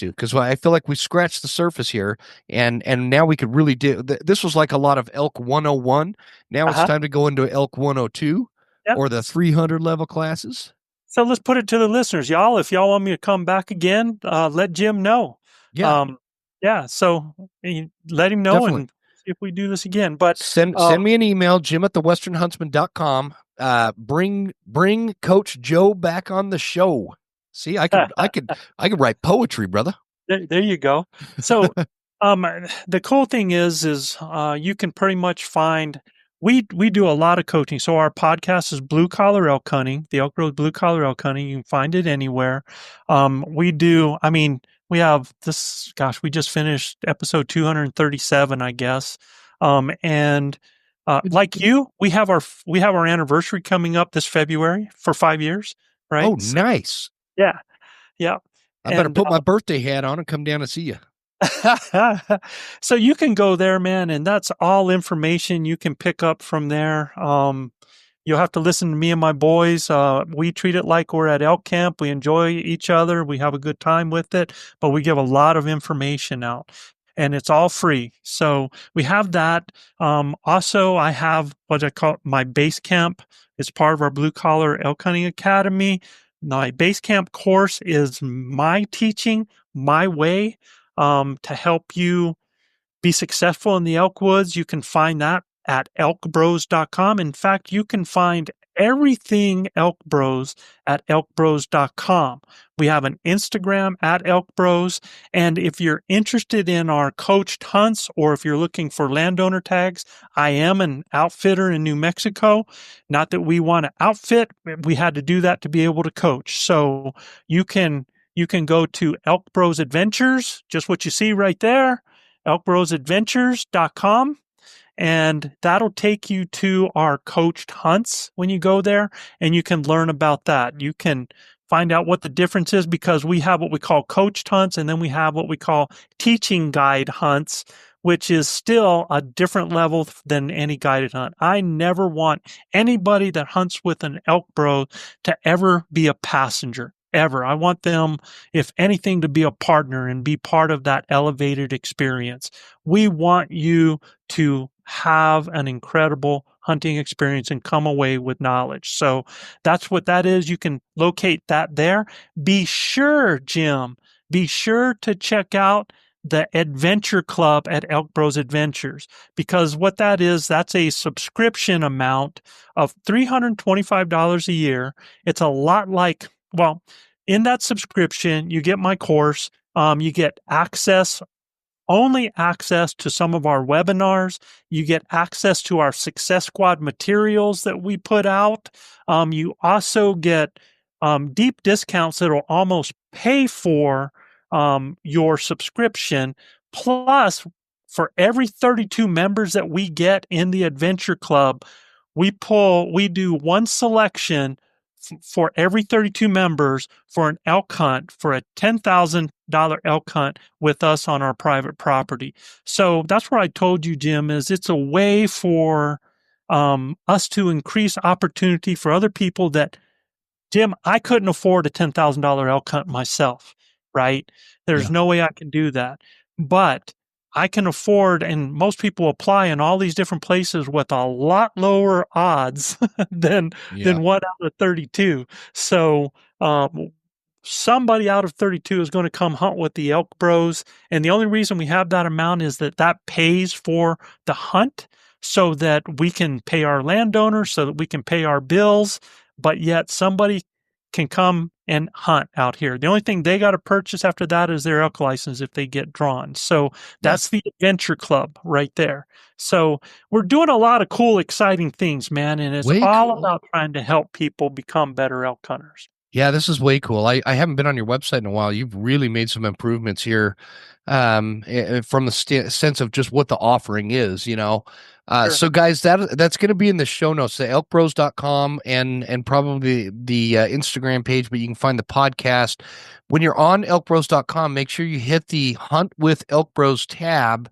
because I feel like we scratched the surface here, and now we could really do. This was like a lot of Elk 101. Now it's time to go into Elk 102 or the 300 level classes. So let's put it to the listeners, y'all. If y'all want me to come back again, let Jim know. Yeah. Yeah. So let him know Definitely. and see if we do this again. But Send me an email, jim@thewesternhuntsman.com. Bring Coach Joe back on the show. See, I could write poetry, brother. there you go. So, um, the cool thing is you can pretty much find we do a lot of coaching. So our podcast is Blue Collar Elk Hunting, the Elk Bros Blue Collar Elk Hunting. You can find it anywhere. We do. I mean, we have this. Gosh, we just finished episode 237, I guess. And like you, we have our anniversary coming up this February for 5 years, Oh, right? So, nice. yeah, yeah, I better and put my birthday hat on and come down and see you. so you can go there, man, and that's all information you can pick up from there. You'll have to listen to me and my boys. We treat it like we're at elk camp. We enjoy each other. We have a good time with it, but we give a lot of information out, and it's all free. So we have that. Also, I have what I call my base camp. It's part of our Blue Collar Elk Hunting Academy. My base camp course is my teaching, my way to help you be successful in the elk woods. You can find that at elkbros.com. In fact, you can find everything Elk Bros at elkbros.com. We have an Instagram at Elk Bros. And if you're interested in our coached hunts or if you're looking for landowner tags, I am an outfitter in New Mexico. Not that we want to outfit, we had to do that to be able to coach. So you can go to Elk Bros Adventures, just what you see right there, elkbrosadventures.com, and that'll take you to our coached hunts when you go there, and you can learn about that. You can find out what the difference is because we have what we call coached hunts, and then we have what we call teaching guide hunts, which is still a different level than any guided hunt. I never want anybody that hunts with an elk bro to ever be a passenger. Ever. I want them, if anything, to be a partner and be part of that elevated experience. We want you to have an incredible hunting experience and come away with knowledge. So that's what that is. You can locate that there. Be sure, Jim, be sure to check out the Adventure Club at Elk Bros Adventures, because what that is, that's a subscription amount of $325 a year. It's a lot like, well, in that subscription, you get my course. You get only access to some of our webinars. You get access to our Success Squad materials that we put out. You also get deep discounts that will almost pay for your subscription. Plus, for every 32 members that we get in the Adventure Club, we do one selection for every 32 members for an elk hunt, for a $10,000 elk hunt with us on our private property. So that's what I told you, Jim, is it's a way for us to increase opportunity for other people that, Jim, I couldn't afford a $10,000 elk hunt myself, right? There's Yeah. no way I can do that. But I can afford, and most people apply in all these different places with a lot lower odds than Yeah. than one out of 32. So somebody out of 32 is going to come hunt with the Elk Bros. And the only reason we have that amount is that that pays for the hunt so that we can pay our landowners, so that we can pay our bills, but yet somebody can come and hunt out here. The only thing they got to purchase after that is their elk license if they get drawn. So Yeah. that's the Adventure Club right there. So we're doing a lot of cool, exciting things, man. And it's Way all cool. about trying to help people become better elk hunters. Yeah, this is way cool. I haven't been on your website in a while. You've really made some improvements here, from the sense of just what the offering is, you know. Sure. So guys, that's going to be in the show notes, the elkbros.com and probably the Instagram page, but you can find the podcast. When you're on elkbros.com, make sure you hit the Hunt with Elk Bros tab,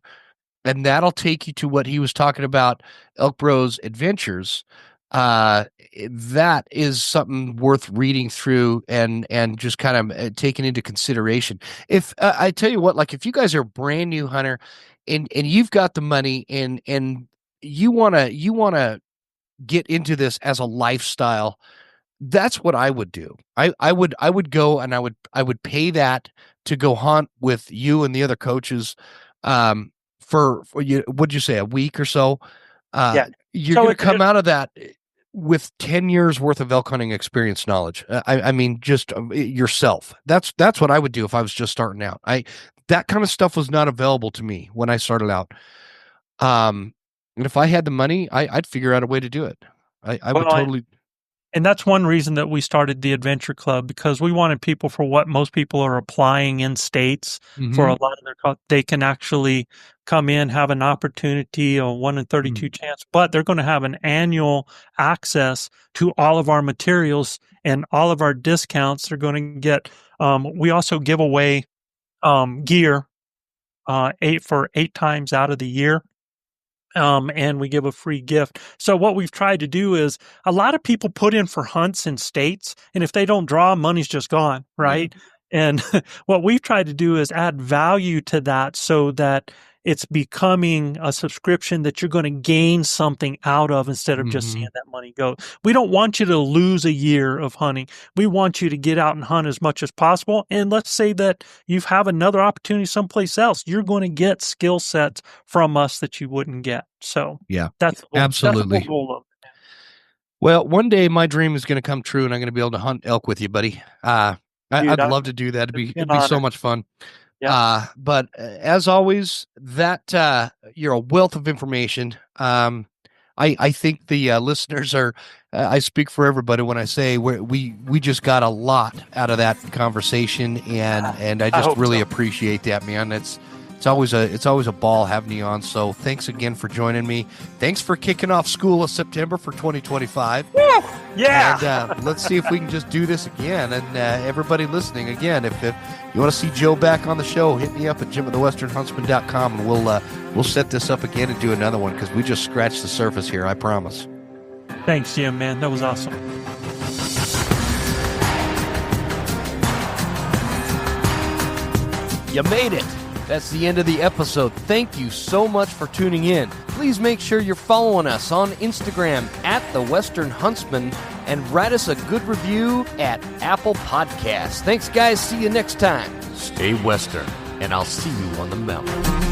and that'll take you to what he was talking about, Elk Bros Adventures. That is something worth reading through and just kind of taking into consideration. If I tell you what, like if you guys are a brand new hunter and you've got the money and you wanna get into this as a lifestyle, that's what I would do. I would go and I would pay that to go hunt with you and the other coaches for you, what'd you say, a week or so? Yeah. You're So going to come out of that with 10 years worth of elk hunting experience knowledge. I mean, just yourself. That's what I would do if I was just starting out. That kind of stuff was not available to me when I started out. And if I had the money, I'd figure out a way to do it. I would totally. And that's one reason that we started the Adventure Club, because we wanted people, for what most people are applying in states for a lot of their, they can actually come in, have an opportunity, a 1 in 32 chance, but they're going to have an annual access to all of our materials and all of our discounts. They're going to get, we also give away gear 8 times out of the year. And we give a free gift. So what we've tried to do is, a lot of people put in for hunts in states, and if they don't draw, money's just gone, right? And what we've tried to do is add value to that so that it's becoming a subscription that you're going to gain something out of instead of just seeing that money go. We don't want you to lose a year of hunting. We want you to get out and hunt as much as possible. And let's say that you have another opportunity someplace else. You're going to get skill sets from us that you wouldn't get. So yeah, that's absolutely. That's the goal of it. Well, one day my dream is going to come true, and I'm going to be able to hunt elk with you, buddy. I'd love to do that. It'd be so much fun. Yeah. But as always, that you're a wealth of information. I think the listeners are. I speak for everybody when I say we just got a lot out of that conversation, and I just really appreciate that, man. It's always a ball having you on. So thanks again for joining me. Thanks for kicking off school of September for 2025. Yeah. And let's see if we can just do this again. And everybody listening, again, if you want to see Joe back on the show, hit me up at jim@thewesternhuntsman.com, and we'll set this up again and do another one, because we just scratched the surface here. I promise. Thanks, Jim, man. That was awesome. You made it. That's the end of the episode. Thank you so much for tuning in. Please make sure you're following us on Instagram @TheWesternHuntsman, and write us a good review at Apple Podcasts. Thanks, guys. See you next time. Stay Western, and I'll see you on the mountain.